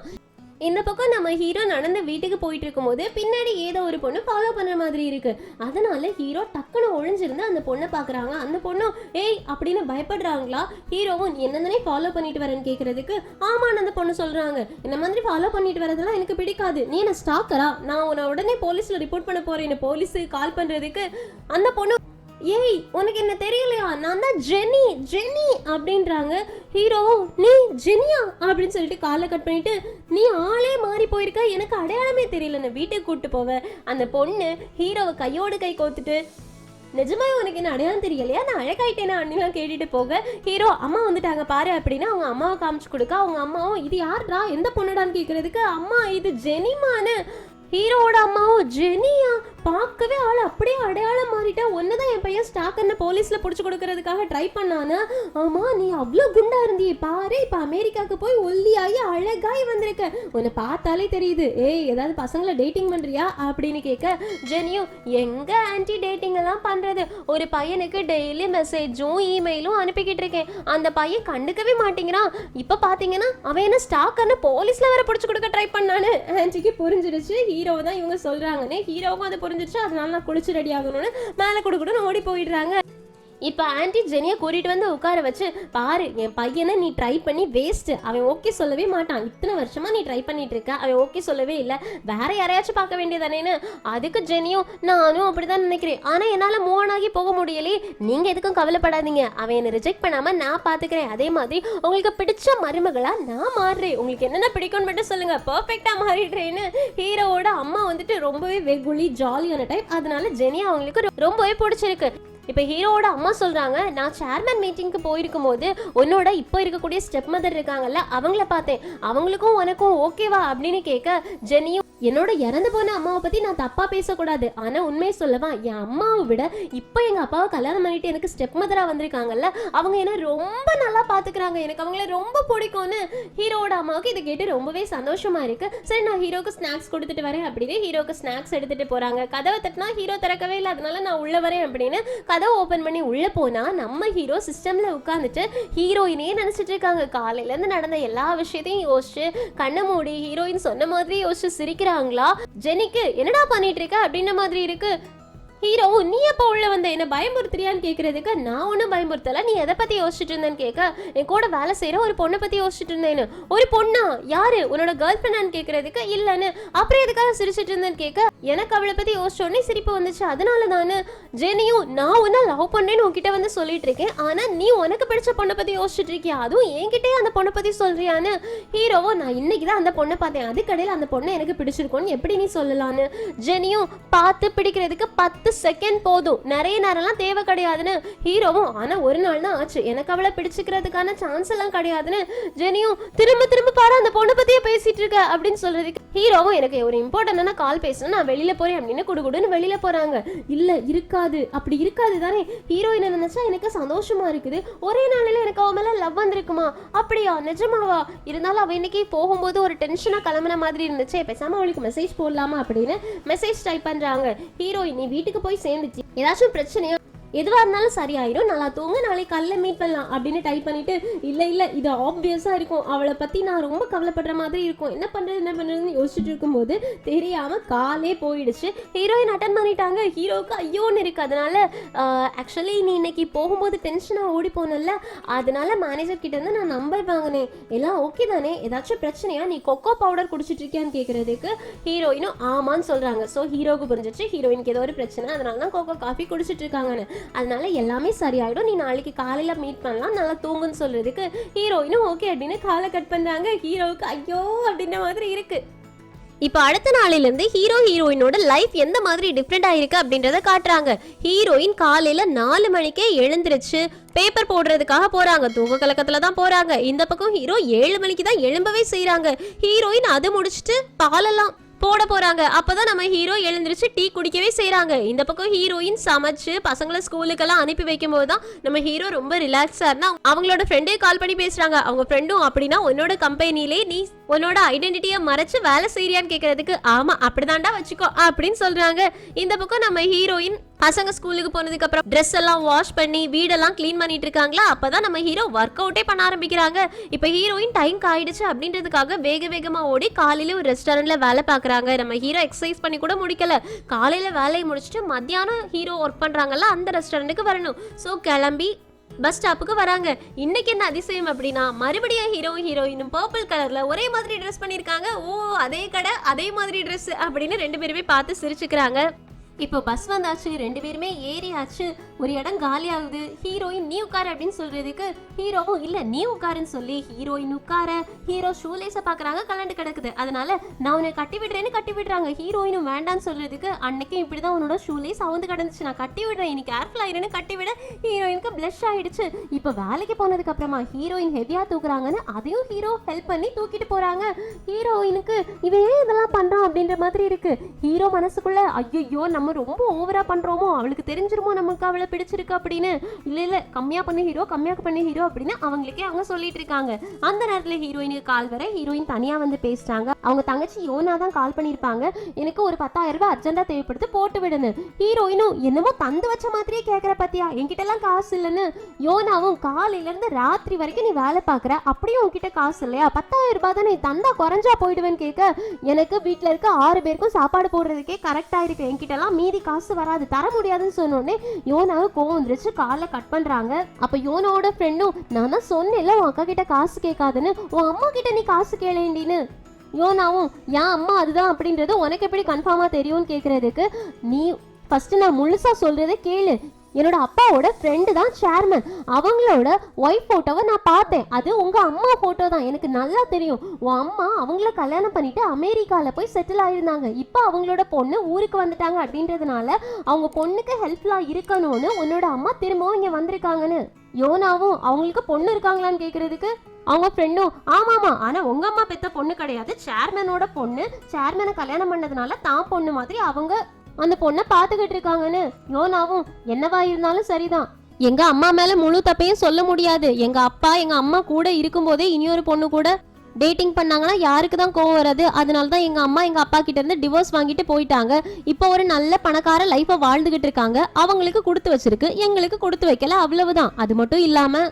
இந்த பக்கம் நம்ம ஹீரோ நடந்து வீட்டுக்கு போயிட்டு இருக்கும்போது பின்னாடி ஏதோ ஒரு பொண்ணு ஃபாலோ பண்ற மாதிரி இருக்கு, அதனால ஹீரோ டக்குன்னு ஒழிஞ்சிருந்து அந்த பொண்ணை பாக்குறாங்க. அந்த பொண்ணும் ஏய் அப்படின்னு பயப்படுறாங்களா, ஹீரோவும் என்னன்னே ஃபாலோ பண்ணிட்டு வரேன்னு கேக்குறதுக்கு ஆமான்னு அந்த பொண்ணு சொல்றாங்க, இந்த மாதிரி ஃபாலோ பண்ணிட்டு வரதெல்லாம் எனக்கு பிடிக்காது, நீ என்ன ஸ்டாக்கரா, நான் உன்னை உடனே போலீஸ்ல ரிப்போர்ட் பண்ண போறேன், போலீஸுக்கு கால் பண்றதுக்கு அந்த பொண்ணு ஏய் உனக்கு என்ன தெரியலையா, நான் தான் ஜெனி ஜெனி அப்படின்றாங்க. ஹீரோவும் நீ ஜெனியா அப்படின்னு சொல்லிட்டு காலை கட் பண்ணிட்டு, நீ ஆளே மாறி போயிருக்க, எனக்கு அடையாளமே தெரியலன்னு வீட்டுக்கு கூப்பிட்டு போவ. அந்த பொண்ணு ஹீரோவை கையோடு கை கோத்துட்டு, நிஜமா உனக்கு என்ன அடையாளம் தெரியலையா, நான் அழகாயிட்டேனா அப்படின்லாம் கேட்டுட்டு போக, ஹீரோ அம்மா வந்துட்டாங்க பாரு அப்படின்னு அவங்க அம்மாவை காமிச்சு கொடுக்க, அவங்க அம்மாவும் இது யாருடா எந்த பொண்ணுடான்னு கேட்கறதுக்கு, அம்மா இது ஜெனிமான்னு. ஹீரோவோட அம்மாவும் ஜெனியா, பார்க்கவே ஆள் அப்படியே அடையாளம் மாறிட்டா, ஒன்னுதான் என் பையன் ஸ்டாக்கர்னு போலீஸ்ல புடிச்சு கொடுக்கறதுக்காக ட்ரை பண்ணானா, ஆமா நீ அவ்வளோ குண்டா இருந்தியே பாரு, இப்ப அமெரிக்காவுக்கு போய் ஒல்லியாகி அழகாய் வந்திருக்க, உன்னை பார்த்தாலே தெரியுது, ஏய் ஏதாவது பசங்களை டேட்டிங் பண்றியா அப்படின்னு கேட்க, ஜெனியும் எங்க ஆன்டி டேட்டிங் எல்லாம் பண்றது, ஒரு பையனுக்கு டெய்லி மெசேஜும் இமெயிலும் அனுப்பிக்கிட்டு இருக்கேன், அந்த பையன் கண்டுக்கவே மாட்டேங்கிறான், இப்ப பாத்தீங்கன்னா அவன் என்ன ஸ்டாக்கர்னு போலீஸ்ல வேற புடிச்சு கொடுக்க ட்ரை பண்ணான்னு ஆன்டிக்கு புரிஞ்சிருச்சு. ஹீரோ தான் இவங்க சொல்றாங்கன்னு, ஹீரோவுக்கும் அது புரிஞ்சிருச்சு, அதனால நான் குளிச்சு ரெடி ஆகணும்னு மேலே கொடுக்கணும்னு ஓடி போயிடுறாங்க. இப்போ ஆன்டி ஜெனியை கூட்டிகிட்டு வந்து உட்கார வச்சு, பாரு என் பையனை நீ ட்ரை பண்ணி வேஸ்ட்டு, அவன் ஓகே சொல்லவே மாட்டான், இத்தனை வருஷமாக நீ ட்ரை பண்ணிட்டு இருக்க, அவன் ஓகே சொல்லவே இல்லை, வேற யாரையாச்சும் பார்க்க வேண்டியதானேன்னு. அதுக்கு ஜெனியும் நானும் அப்படி தான் நினைக்கிறேன், ஆனால் என்னால் மூவ் ஆன் ஆகி போக முடியலையே, நீங்கள் எதுக்கும் கவலைப்படாதீங்க, அவன் என்னை ரிஜெக்ட் பண்ணாமல் நான் பார்த்துக்கிறேன், அதே மாதிரி உங்களுக்கு பிடிச்ச மருமகளாக நான் மாறுறேன், உங்களுக்கு என்னென்ன பிடிக்கும்னு மட்டும் சொல்லுங்கள், பர்ஃபெக்டாக மாறிடுறேன்னு. ஹீரோவோட அம்மா வந்துட்டு ரொம்பவே வெகுலி ஜாலியான டைப், அதனால ஜெனியா அவங்களுக்கு ரொம்பவே பிடிச்சிருக்கு. இப்போ ஹீரோவோட அம்மா சொல்கிறாங்க, நான் சேர்மேன் மீட்டிங்க்கு போயிருக்கும் போது உன்னோட இப்போ இருக்கக்கூடிய ஸ்டெப் மதர் இருக்காங்கல்ல அவங்கள பார்த்தேன், அவங்களுக்கும் உனக்கும் ஓகேவா அப்படின்னு கேட்க, ஜெனியும் என்னோட இறந்து போன அம்மாவை பற்றி நான் தப்பாக பேசக்கூடாது, ஆனால் உண்மையை சொல்லவா என் அம்மாவை விட இப்போ எங்கள் அப்பாவை கல்யாணம் பண்ணிட்டு எனக்கு ஸ்டெப் மதராக வந்திருக்காங்கல்ல அவங்க என்ன ரொம்ப நல்லா பார்த்துக்கிறாங்க, எனக்கு அவங்கள ரொம்ப பிடிக்கும்னு. ஹீரோவோட அம்மாவுக்கு இதை கேட்டு ரொம்பவே சந்தோஷமா இருக்கு. சரி நான் ஹீரோக்கு ஸ்நாக்ஸ் கொடுத்துட்டு வரேன் அப்படின்னு ஹீரோக்கு ஸ்நாக்ஸ் எடுத்துட்டு போகிறாங்க. கதவை தட்டினா ஹீரோ திறக்கவே இல்லை, அதனால நான் உள்ளே வரேன் அப்படின்னு கதவை ஓப்பன் பண்ணி உள்ளே போனால் நம்ம ஹீரோ சிஸ்டமில் உட்காந்துட்டு ஹீரோயினே நினச்சிட்டு இருக்காங்க. காலையிலேருந்து நடந்த எல்லா விஷயத்தையும் யோசிச்சு கண்ணை மூடி ஹீரோயின் சொன்ன மாதிரி யோசிச்சு சிரிக்கிறாங்களா. ஜெனிக்கு என்னடா பண்ணிட்டு இருக்க அப்படின்ன மாதிரி இருக்கு. ஹீரோவும் நீ எப்போ உள்ள வந்த என்ன பயமுறுத்துறியான்னு கேட்கறதுக்கு, நான் ஒன்றும் பயமுறுத்தல, நீ எதை பற்றி யோசிச்சுட்டு இருந்தேன்னு கேட்க, என் கூட வேலை செய்கிற ஒரு பொண்ணை பற்றி யோசிச்சுட்டு இருந்தேன்னு. ஒரு பொண்ணா, யாரு உன்னோட கேர்ள் ஃப்ரெண்டான்னு கேட்கறதுக்கு, இல்லைன்னு. அப்புறம் எதுக்காக சிரிச்சிட்டு இருந்தேன்னு கேட்க, எனக்கு அவளை பற்றி யோசிச்சோடனே சிரிப்பு வந்துச்சு, அதனால தானே. ஜெனியும் நான் ஒன்றா லவ் பண்ணேன்னு உன்கிட்ட வந்து சொல்லிட்டு இருக்கேன், ஆனால் நீ உனக்கு பிடிச்ச பொண்ணை பற்றி யோசிச்சுட்டு இருக்கியா, அதுவும் என்கிட்டயே அந்த பொண்ணை பற்றி சொல்றியான்னு. ஹீரோவும் நான் இன்னைக்கு தான் அந்த பொண்ணை பார்த்தேன், அதுக்கடையில் அந்த பொண்ணை எனக்கு பிடிச்சிருக்கோன்னு எப்படி நீ சொல்லலான்னு. ஜெனியும் பார்த்து பிடிக்கிறதுக்கு 10 செகண்ட் போதும், நிறைய நேரம்லாம் தேவை கிடையாதுன்னு ஹீரோவும், ஆனா ஒரு நாள் தான் ஆச்சு, எனக்கு அவளை பிடிச்சிக்கிறதுக்கான சான்ஸ் எல்லாம் கிடையாதுன்னு ஜெனியும் திரும்ப திரும்ப பாரு அந்த பொண்ணை பத்தியே பேசிட்டு இருக்க அப்படின்னு சொல்றதுக்கு ஹீரோவும், எனக்கு ஒரு இம்பார்ட்டன்டான கால் பேசணும், நான் வெளியில போறேன் அப்படின்னு குடுகுடுன்னு வெளியில போறாங்க. இல்ல இருக்காது, அப்படி இருக்காது தானே. ஹீரோயின் நினைச்சா எனக்கு சந்தோஷமா இருக்குது, ஒரே நாளில எனக்கு அவ மேல லவ் வந்திருக்குமா, அப்படியா நிஜமாவா, இருந்தாலும் அவ இன்னைக்கு போகும்போது ஒரு டென்ஷனா கிளம்புன மாதிரி இருந்துச்சு, பேசாம அவளுக்கு மெசேஜ் போடலாமா அப்படின்னு மெசேஜ் டைப் பண்றாங்க. ஹீரோயின், நீ வீட்டுக்கு போய் சேர்ந்துச்சு, ஏதாச்சும் பிரச்சனையா, எதுவாக இருந்தாலும் சரியாயிடும், நல்லா தூங்க, நாளைக்கு காலைல மீட் பண்ணலாம் அப்படின்னு டைப் பண்ணிட்டு, இல்லை இல்லை இது ஆப்வியஸாக இருக்கும், அவளை பற்றி நான் ரொம்ப கவலைப்படுற மாதிரி இருக்கும், என்ன பண்ணுறதுன்னு யோசிச்சுட்டு இருக்கும்போது தெரியாமல் காலே போயிடுச்சு. ஹீரோயின் அட்டன் பண்ணிட்டாங்க. ஹீரோவுக்கு ஐயோன்னு இருக்குது. அதனால ஆக்சுவலி நீ இன்னைக்கு போகும்போது டென்ஷனாக ஓடி போனல, அதனால மேனேஜர் கிட்டேருந்து நான் நம்பர் வாங்கினேன், எல்லாம் ஓகே தானே, ஏதாச்சும் பிரச்சனையா, நீ கொக்கோ பவுடர் குடிச்சிட்டு இருக்கியான்னு கேட்குறதுக்கு ஹீரோயினும் ஆமான்னு சொல்கிறாங்க. ஸோ ஹீரோவுக்கு புரிஞ்சிச்சு ஹீரோயினுக்கு ஏதோ ஒரு பிரச்சனை, அதனால தான் கொக்கோ காஃபி குடிச்சிட்டு இருக்காங்கன்னு. அதனால எல்லாமே சரியாயிடும், நீ நாளைக்கு காலையில மீட் பண்ணலாம், நல்லா தூங்குன்னு சொல்றதுக்கு ஹீரோயினும் ஓகே அப்படின்னு காலை கட் பண்றாங்க. ஹீரோவுக்கு ஐயோ அப்படின்ற மாதிரி இருக்கு. இப்போ அடுத்த நாளிலிருந்து ஹீரோ ஹீரோயினோட லைஃப் எந்த மாதிரி டிஃப்ரெண்ட் ஆயிருக்கு அப்படின்றத காட்டுறாங்க. ஹீரோயின் காலையில 4 மணிக்கே எழுந்திருச்சு பேப்பர் போடுறதுக்காக போறாங்க, தூக்க கலக்கத்துல தான் போறாங்க. இந்த பக்கம் ஹீரோ 7 மணிக்கு தான் எழும்பவே செய்யறாங்க. ஹீரோயின் அது முடிச்சுட்டு பாலெல்லாம் போட போறாங்க. அப்பதான் நம்ம ஹீரோ எழுந்திருச்சு டீ குடிக்கவே செய்யறாங்க. இந்த பக்கம் ஹீரோயின் சமைச்சு பசங்களை ஸ்கூலுக்கெல்லாம் அனுப்பி வைக்கும் போதுதான் நம்ம ஹீரோ ரொம்ப ரிலாக்ஸா இருந்தா அவங்களோட ஃப்ரெண்டே கால் பண்ணி பேசுறாங்க. அவங்க ஃப்ரெண்டும், அப்படின்னா உன்னோட கம்பெனிலே நீ உன்னோட ஐடென்டிட்டியை மறைச்சு வேலை செய்யறியான்னு கேட்கறதுக்கு ஆமா அப்படிதான்டா வச்சுக்கோ அப்படின்னு சொல்றாங்க. இந்த பக்கம் நம்ம ஹீரோயின் பசங்க ஸ்கூலுக்கு போனதுக்கு அப்புறம் ட்ரெஸ் எல்லாம் வாஷ் பண்ணி வீடெல்லாம் கிளீன் பண்ணிட்டு இருக்காங்களா, அப்பதான் நம்ம ஹீரோ ஒர்க் அவுட்டே பண்ண ஆரம்பிக்கிறாங்க. இப்ப ஹீரோயின் டைம் ஆயிடுச்சு அப்படின்றதுக்காக வேக வேகமா ஓடி காலையில ஒரு ரெஸ்டாரண்ட்ல வேலை பாக்குறாங்க. நம்ம ஹீரோ எக்ஸசைஸ் பண்ணி கூட முடிக்கல, காலையில வேலையை முடிச்சுட்டு மத்தியானம் ஹீரோ ஒர்க் பண்றாங்கல்ல அந்த ரெஸ்டாரண்ட்டுக்கு வரணும். ஸோ கிளம்பி பஸ் ஸ்டாப்புக்கு வராங்க. இன்னைக்கு என்ன அதிசயம் அப்படின்னா, மறுபடியும் ஹீரோ ஹீரோயினும் பர்பிள் கலர்ல ஒரே மாதிரி ட்ரெஸ் பண்ணிருக்காங்க. ஓ அதே கடை அதே மாதிரி ட்ரெஸ் அப்படின்னு 2 பேருமே பார்த்து சிரிச்சுக்கிறாங்க. இப்போ பஸ் வந்தாச்சு, 2 பேருமே ஏறியாச்சு, ஒரு இடம் காலி ஆகுது. ஹீரோயின் நீ உட்காரு அப்படின்னு சொல்றதுக்கு ஹீரோவும் இல்ல நீ உட்காருன்னு சொல்லி ஹீரோயின் உட்கார ஹீரோ ஷூலேஸை பாக்குறாங்க, கலண்டு கிடக்குது. அதனால நான் உன்னை கட்டி விடுறேன்னு கட்டி விடுறாங்க. ஹீரோயினும் வேண்டான்னு சொல்றதுக்கு அன்னைக்கு இப்படிதான் உன்னோட ஷூலேஸ் அவந்து கிடந்துச்சு, நான் கட்டி விடுறேன், இன்னைக்கு கேர்ஃபுல் ஆயிருன்னு கட்டி விட ஹீரோயினுக்கு பிளஷ் ஆயிடுச்சு. இப்போ வேலைக்கு போனதுக்கு அப்புறமா ஹீரோயின் ஹெவியா தூக்குறாங்கன்னு அதையும் ஹீரோ ஹெல்ப் பண்ணி தூக்கிட்டு போறாங்க. ஹீரோயினுக்கு இவன் ஏன் இதெல்லாம் பண்றான் அப்படின்ற மாதிரி இருக்கு. ஹீரோ மனசுக்குள்ள ஐயோ நம்ம ரொம்ப ஓவரா பண்றோமோ, அவளுக்கு தெரிஞ்சிருமோ நமக்கு அவளை பிடிச்சிருக்கு அப்படின்னு. இல்ல இல்ல கம்மியா பண்ணு ஹீரோ, கம்மியா பண்ணு ஹீரோ அப்படின்னு அவங்களுக்கே அவங்க சொல்லிட்டு இருக்காங்க. அந்த நேரத்துல ஹீரோயினுக்கு கால் வர ஹீரோயின் தனியா வந்து பேசுறாங்க. அவங்க தங்கச்சி யோனா தான் கால் பண்ணிருப்பாங்க, எனக்கு ஒரு 10,000 ரூபாய் அர்ஜென்டா தேவைப்படுது போட்டு விடுன்னு. ஹீரோயினும் என்னமோ தந்து வச்ச மாதிரியே கேக்குற பத்தியா, என்கிட்ட எல்லாம் காசு இல்லைன்னு. யோனாவும் காலையில இருந்து ராத்திரி வரைக்கும் நீ வேலை பாக்குற, அப்படியும் உன்கிட்ட காசு இல்லையா, 10,000 ரூபாய் தான் நீ தந்தா குறைஞ்சா போயிடுவேன்னு கேட்க, எனக்கு வீட்டுல இருக்க 6 பேருக்கும் சாப்பாடு போடுறதுக்கே கரெக்டா இருக்கு, என்கிட்ட எல்லாம் மீதி காசு வராது, தர முடியாதுன்னு சொன்னோடனே யோனாவை கோவம் வந்துருச்சு, காலை கட் பண்றாங்க. அப்ப யோனாவோட ஃப்ரெண்டும் நான் தான் சொன்னேன்ல உன் அக்கா கிட்ட காசு கேட்காதுன்னு, உன் அம்மா கிட்ட நீ காசு கேளேண்டின்னு. யோனாவும் என் அம்மா அதுதான் அப்படின்றது உனக்கு எப்படி கன்ஃபார்மா தெரியும்னு கேட்கறதுக்கு, நீ ஃபர்ஸ்ட் நான் முழுசா சொல்றதை கேளு, என்னோட அப்பாவோட ஃப்ரெண்டு தான் சேர்மன், அவங்களோட ஒய்ஃப் போட்டோவை நான் பார்த்தேன், அது உங்க அம்மா போட்டோ தான், எனக்கு நல்லா தெரியும். உன் அம்மா அவங்கள கல்யாணம் பண்ணிட்டு அமெரிக்கால போய் செட்டில் ஆயிருந்தாங்க, இப்போ அவங்களோட பொண்ணு ஊருக்கு வந்துட்டாங்க அப்படின்றதுனால அவங்க பொண்ணுக்கு ஹெல்ப்ஃபுல்லா இருக்கணும்னு உன்னோட அம்மா திரும்பவும் இங்க வந்திருக்காங்கன்னு. யோனாவும் அவங்களுக்கு பொண்ணு இருக்காங்களான்னு கேட்கறதுக்கு அவங்க ஃப்ரெண்டும் ஆமாமா, ஆனா உங்க அம்மா பெத்த பொண்ணு கிடையாது, சேர்மனோட பொண்ணு, சேர்மனை கல்யாணம் பண்ணதுனால தான் பொண்ணு மாதிரி அவங்க அந்த பொண்ணை பார்த்துக்கிட்டு இருக்காங்கன்னு. யோனாவும் என்னவா இருந்தாலும் சரிதான், எங்க அம்மா மேல முழு தப்பையும் சொல்ல முடியாது, எங்க அப்பா எங்க அம்மா கூட இருக்கும்போதே இனியொரு பொண்ணு கூட டேட்டிங் பண்ணாங்கன்னா யாருக்கு தான் கோவம் வராது, அதனால தான் எங்க அம்மா எங்க அப்பா கிட்ட இருந்து டிவோர்ஸ் வாங்கிட்டு போயிட்டாங்க, இப்போ ஒரு நல்ல பணக்கார லைஃபை வாழ்ந்துகிட்டு இருக்காங்க, அவங்களுக்கு கொடுத்து வச்சிருக்கு, எங்களுக்கு கொடுத்து வைக்கல, அவ்வளவுதான். அது மட்டும் இல்லாம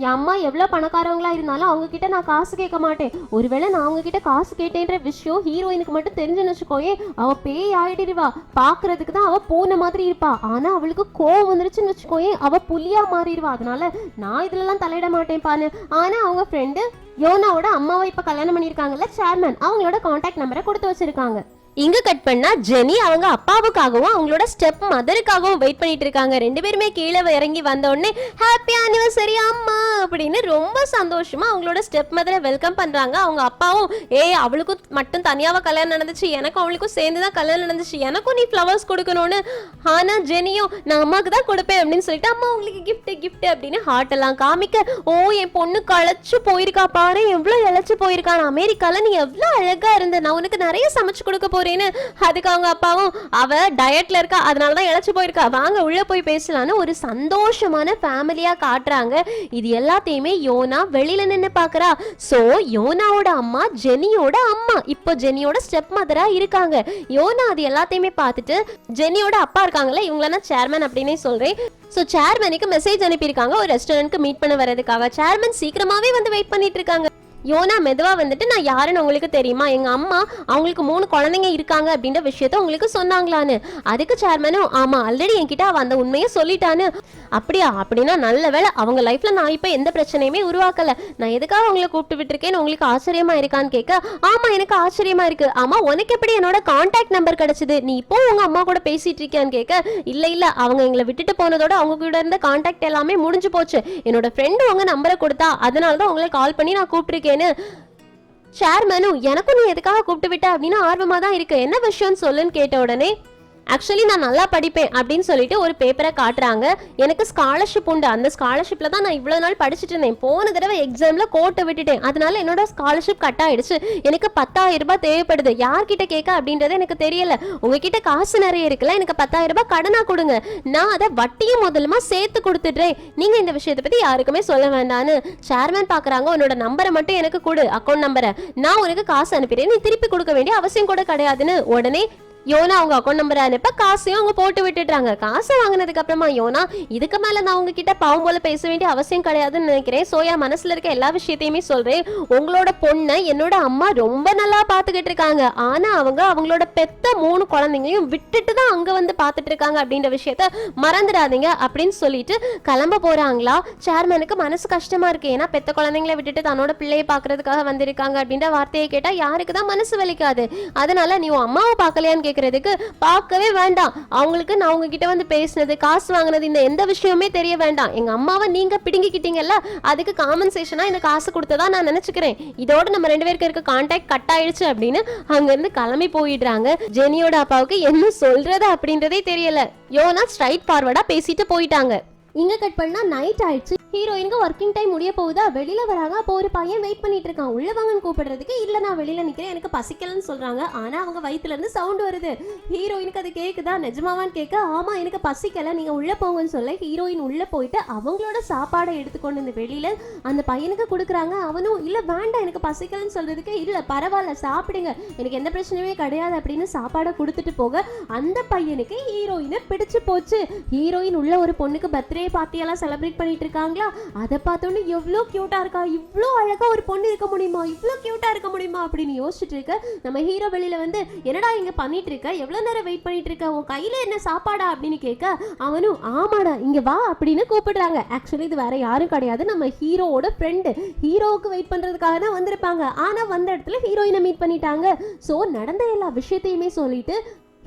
என் அம்மா எவ்வளோ பணக்காரவங்களா இருந்தாலும் அவங்க கிட்ட நான் காசு கேட்க மாட்டேன், ஒருவேளை நான் அவங்க கிட்ட காசு கேட்டேன்ற விஷயம் ஹீரோயினுக்கு மட்டும் தெரிஞ்சுன்னு வச்சுக்கோயே, அவ பேய் ஆயிடுவா, பாக்குறதுக்கு தான் அவ பூனை மாதிரி இருப்பா, ஆனா அவளுக்கு கோவம் வந்துருச்சுன்னு வச்சுக்கோயே அவ புலியா மாறிடுவா, அதனால நான் இதுலலாம் தலையிட மாட்டேன் பாரு. ஆனா அவங்க ஃப்ரெண்டு யோனாவோட அம்மாவை இப்ப கல்யாணம் பண்ணியிருக்காங்கல்ல சேர்மன், அவங்களோட கான்டாக்ட் நம்பரை கொடுத்து வச்சிருக்காங்க. இங்க கட் பண்ணா ஜெனி அவங்க அப்பாவுக்காகவும் அவங்களோட ஸ்டெப் மதருக்காகவும் வெயிட் பண்ணிட்டு இருக்காங்க. ரெண்டு பேருமே கீழே இறங்கி வந்த உடனே ஹாப்பி ஆனிவர்சரி அம்மா அப்படின்னு ரொம்ப சந்தோஷமா அவங்களோட ஸ்டெப் மதரை வெல்கம் பண்றாங்க. அவங்க அப்பாவும் அவளுக்கும் மட்டும் தனியாவா கல்யாணம் நடந்துச்சு, எனக்கும் அவளுக்கும் சேர்ந்துதான் கல்யாணம் நடந்துச்சு, எனக்கும் நீ ஃப்ளவர்ஸ் கொடுக்கணும்னு. ஆனா ஜெனியும் நான் அம்மாவுக்கு தான் கொடுப்பேன் அப்படின்னு சொல்லிட்டு அம்மா உங்களுக்கு கிஃப்ட் அப்படின்னு ஹார்ட் எல்லாம் காமிக்க, என் பொண்ணு களைச்சு போயிருக்கா பாரு, எவ்வளவு இழைச்சு போயிருக்கா, அமெரிக்கால நீ எவ்வளவு அழகா இருந்த, நான் உனக்கு நிறைய சமைச்சு கொடுக்க அதுக்கு அவங்க அப்பாவும் அவ டயட்ல இருக்கா, அதனாலதான் இழைச்சு போயிருக்கா, வாங்க உள்ள போய் பேசலான்னு ஒரு சந்தோஷமான ஃபேமிலியா காட்டுறாங்க. இது எல்லாத்தையுமே யோனா வெளியில நின்னு பாக்குறா. சோ யோனாவோட அம்மா ஜெனியோட அம்மா இப்போ ஜெனியோட ஸ்டெப் மதரா இருக்காங்க. யோனா அது எல்லாத்தையுமே பார்த்துட்டு ஜெனியோட அப்பா இருக்காங்கல்ல, இவங்கள நான் சேர்மன் அப்படின்னே சொல்றேன். ஸோ சேர்மனுக்கு மெசேஜ் அனுப்பியிருக்காங்க ஒரு ரெஸ்டாரண்ட்க்கு மீட் பண்ண வரதுக்காக. சேர்மன் சீக்கிரமாவே வந்து வெயிட் பண்ணிட்டு இருக்காங்க. யோனா மெதுவா வந்துட்டு நான் யாருன்னு உங்களுக்கு தெரியுமா, எங்க அம்மா அவங்களுக்கு 3 குழந்தைங்க இருக்காங்க அப்படின்ற விஷயத்த உங்களுக்கு சொன்னாங்களான்னு. அதுக்கு சேர்மனும் ஆமா ஆல்ரெடி என்கிட்ட அவ அந்த உண்மையை சொல்லிட்டான்னு. அப்படியா, அப்படின்னா நல்ல வேலை, அவங்க லைஃப்ல நான் இப்ப எந்த பிரச்சனையுமே உருவாக்கல, நான் எதுக்காக அவங்களை கூப்பிட்டு விட்டுருக்கேன்னு உங்களுக்கு ஆச்சரியமா இருக்கான்னு கேட்க, ஆமா எனக்கு ஆச்சரியமா இருக்கு, ஆமா உனக்கு எப்படி என்னோட கான்டாக்ட் நம்பர் கிடைச்சது, நீ இப்போ உங்க அம்மா கூட பேசிட்டு இருக்கியான்னு கேட்க, இல்ல அவங்க எங்களை விட்டுட்டு போனதோட அவங்க கூட இருந்த கான்டாக்ட் எல்லாமே முடிஞ்சு போச்சு, என்னோட ஃப்ரெண்டு உங்க நம்பரை கொடுத்தா அதனாலதான் உங்களை கால் பண்ணி நான் கூப்பிட்டுருக்கேன். சேர்மனும் எனக்கும் நீ எதுக்காக கூப்பிட்டு விட்ட அப்படின்னு ஆர்வமா தான் இருக்கு, என்ன விஷயம்னு சொல்லுன்னு கேட்ட உடனே ஆக்சுவலி நான் நல்லா படிப்பேன் அப்படின்னு சொல்லிட்டு ஒரு பேப்பரை காட்டுறாங்க. எனக்கு ஸ்காலர்ஷிப் உண்டு, அந்த ஸ்காலர்ஷிப்ல தான் நான் இவ்வளவு நாள் படிச்சுட்டு இருந்தேன், போன தடவை எக்ஸாம்ல கோட்டை விட்டுட்டேன், அதனால என்னோட ஸ்காலர்ஷிப் கட் ஆயிடுச்சு, எனக்கு 10,000 ரூபாய் தேவைப்படுது, யார்கிட்ட கேட்க அப்படின்றது எனக்கு தெரியல, உங்ககிட்ட காசு நிறைய இருக்குல்ல, எனக்கு 10,000 ரூபாய் கடனா கொடுங்க, நான் அதை வட்டியும் முதலுமா சேர்த்து கொடுத்துடுறேன், நீங்க இந்த விஷயத்தை பத்தி யாருக்குமே சொல்ல வேண்டான்னு. சேர்மன் பாக்குறாங்க, உன்னோட நம்பரை மட்டும் எனக்கு கொடு, அக்கௌண்ட் நம்பரை, நான் உனக்கு காசு அனுப்பிடுறேன், நீ திருப்பி கொடுக்க வேண்டிய அவசியம் கூட கிடையாதுன்னு. உடனே யோனா அவங்க அக்கௌண்ட் நம்பர் அனுப்ப காசையும் அவங்க போட்டு விட்டுட்டாங்க. காசை வாங்கினதுக்கு அப்புறமா யோனா இதுக்கு மேல நான் உங்ககிட்ட பாவம் போல பேச வேண்டிய அவசியம் கிடையாதுன்னு நினைக்கிறேன், சோயா மனசுல இருக்க எல்லா விஷயத்தையுமே சொல்றேன், உங்களோட பொண்ணை என்னோட அம்மா ரொம்ப நல்லா பாத்துக்கிட்டு இருக்காங்க, ஆனா அவங்க அவங்களோட பெத்த 3 குழந்தைங்களையும் விட்டுட்டு தான் அங்க வந்து பாத்துட்டு இருக்காங்க அப்படின்ற விஷயத்த மறந்துடாதீங்க அப்படின்னு சொல்லிட்டு கிளம்ப போறாங்களா. சேர்மனுக்கு மனசு கஷ்டமா இருக்கு, ஏன்னா பெத்த குழந்தைங்களை விட்டுட்டு தன்னோட பிள்ளையை பாக்குறதுக்காக வந்திருக்காங்க அப்படின்ற வார்த்தையை கேட்டா யாருக்கு தான் மனசு வலிக்காது. அதனால நீ அம்மாவை பார்க்கலையான்னு கேட்கறதுக்கு, பார்க்கவே வேண்டாம், அவங்களுக்கு நான் உங்ககிட்ட வந்து பேசினது காசு வாங்கினது இந்த எந்த விஷயமே தெரிய வேண்டாம், எங்க அம்மாவை நீங்க பிடுங்கிக்கிட்டீங்கல்ல அதுக்கு காம்பன்சேஷனா இந்த காசு கொடுத்ததா நான் நினைச்சுக்கிறேன், இதோட நம்ம 2 பேருக்கு இருக்க கான்டாக்ட் கட் ஆயிடுச்சு அப்படின்னு அங்க இருந்து கிளம்பி போயிடுறாங்க. ஜெனியோட அப்பாவுக்கு என்ன சொல்றது அப்படின்றதே தெரியல. யோனா ஸ்ட்ரைட் ஃபார்வர்டா பேசிட்டு போயிட்டாங்க. இங்க கட் பண்ணா நைட் ஆயிடுச்சு. ஹீரோயினுக்கு ஒர்க்கிங் டைம் முடிய போகுதா, வெளியில வராங்க. அப்போ ஒரு பையன் வெயிட் பண்ணிட்டு இருக்கான், உள்ள வாங்கன்னு கூப்பிடுறதுக்கு. இல்ல நான் வெளியில நிக்கிறேன், எனக்கு பசிக்கலன்னு சொல்றாங்க. ஆனா அவங்க வயித்துல இருந்து சவுண்ட் வருது. ஹீரோயினுக்கு அது கேக்குதா, நிஜமாவான்னு கேட்க, ஆமா எனக்கு பசிக்கல, நீங்க உள்ள போங்கன்னு சொல்ல ஹீரோயின் உள்ள போயிட்டு அவங்களோட சாப்பாடை எடுத்துக்கொண்டு இந்த வெளியில அந்த பையனுக்கு கொடுக்குறாங்க. அவனும் இல்ல வேண்டாம் எனக்கு பசிக்கலன்னு சொல்றதுக்கு, இல்ல பரவாயில்ல சாப்பிடுங்க, எனக்கு எந்த பிரச்சனையுமே கிடையாது அப்படின்னு சாப்பாடை கொடுத்துட்டு போக அந்த பையனுக்கு ஹீரோயினை பிடிச்சு போச்சு. ஹீரோயின் உள்ள ஒரு பொண்ணுக்கு பர்த்டே பார்ட்டி எல்லாம் செலிப்ரேட் பண்ணிட்டு இருக்காங்களா, அதை பார்த்தோன்னு எவ்வளோ கியூட்டா இருக்கா, இவ்வளோ அழகா ஒரு பொண்ணு இருக்க முடியுமா, இவ்வளோ கியூட்டா இருக்க முடியுமா அப்படின்னு யோசிச்சுட்டு இருக்க நம்ம ஹீரோ வெளியில வந்து, என்னடா இங்க பண்ணிட்டு இருக்க, எவ்வளவு நேரம் வெயிட் பண்ணிட்டு இருக்க, உன் கையில என்ன சாப்பாடா அப்படின்னு கேட்க, அவனும் ஆமாடா இங்க வா அப்படின்னு கூப்பிடுறாங்க. ஆக்சுவலி இது வேற யாரும் கிடையாது, நம்ம ஹீரோவோட ஃப்ரெண்டு, ஹீரோவுக்கு வெயிட் பண்றதுக்காக தான் வந்திருப்பாங்க. ஆனா வந்த இடத்துல ஹீரோயினை மீட் பண்ணிட்டாங்க. ஸோ நடந்த எல்லா விஷயத்தையுமே சொல்லிட்டு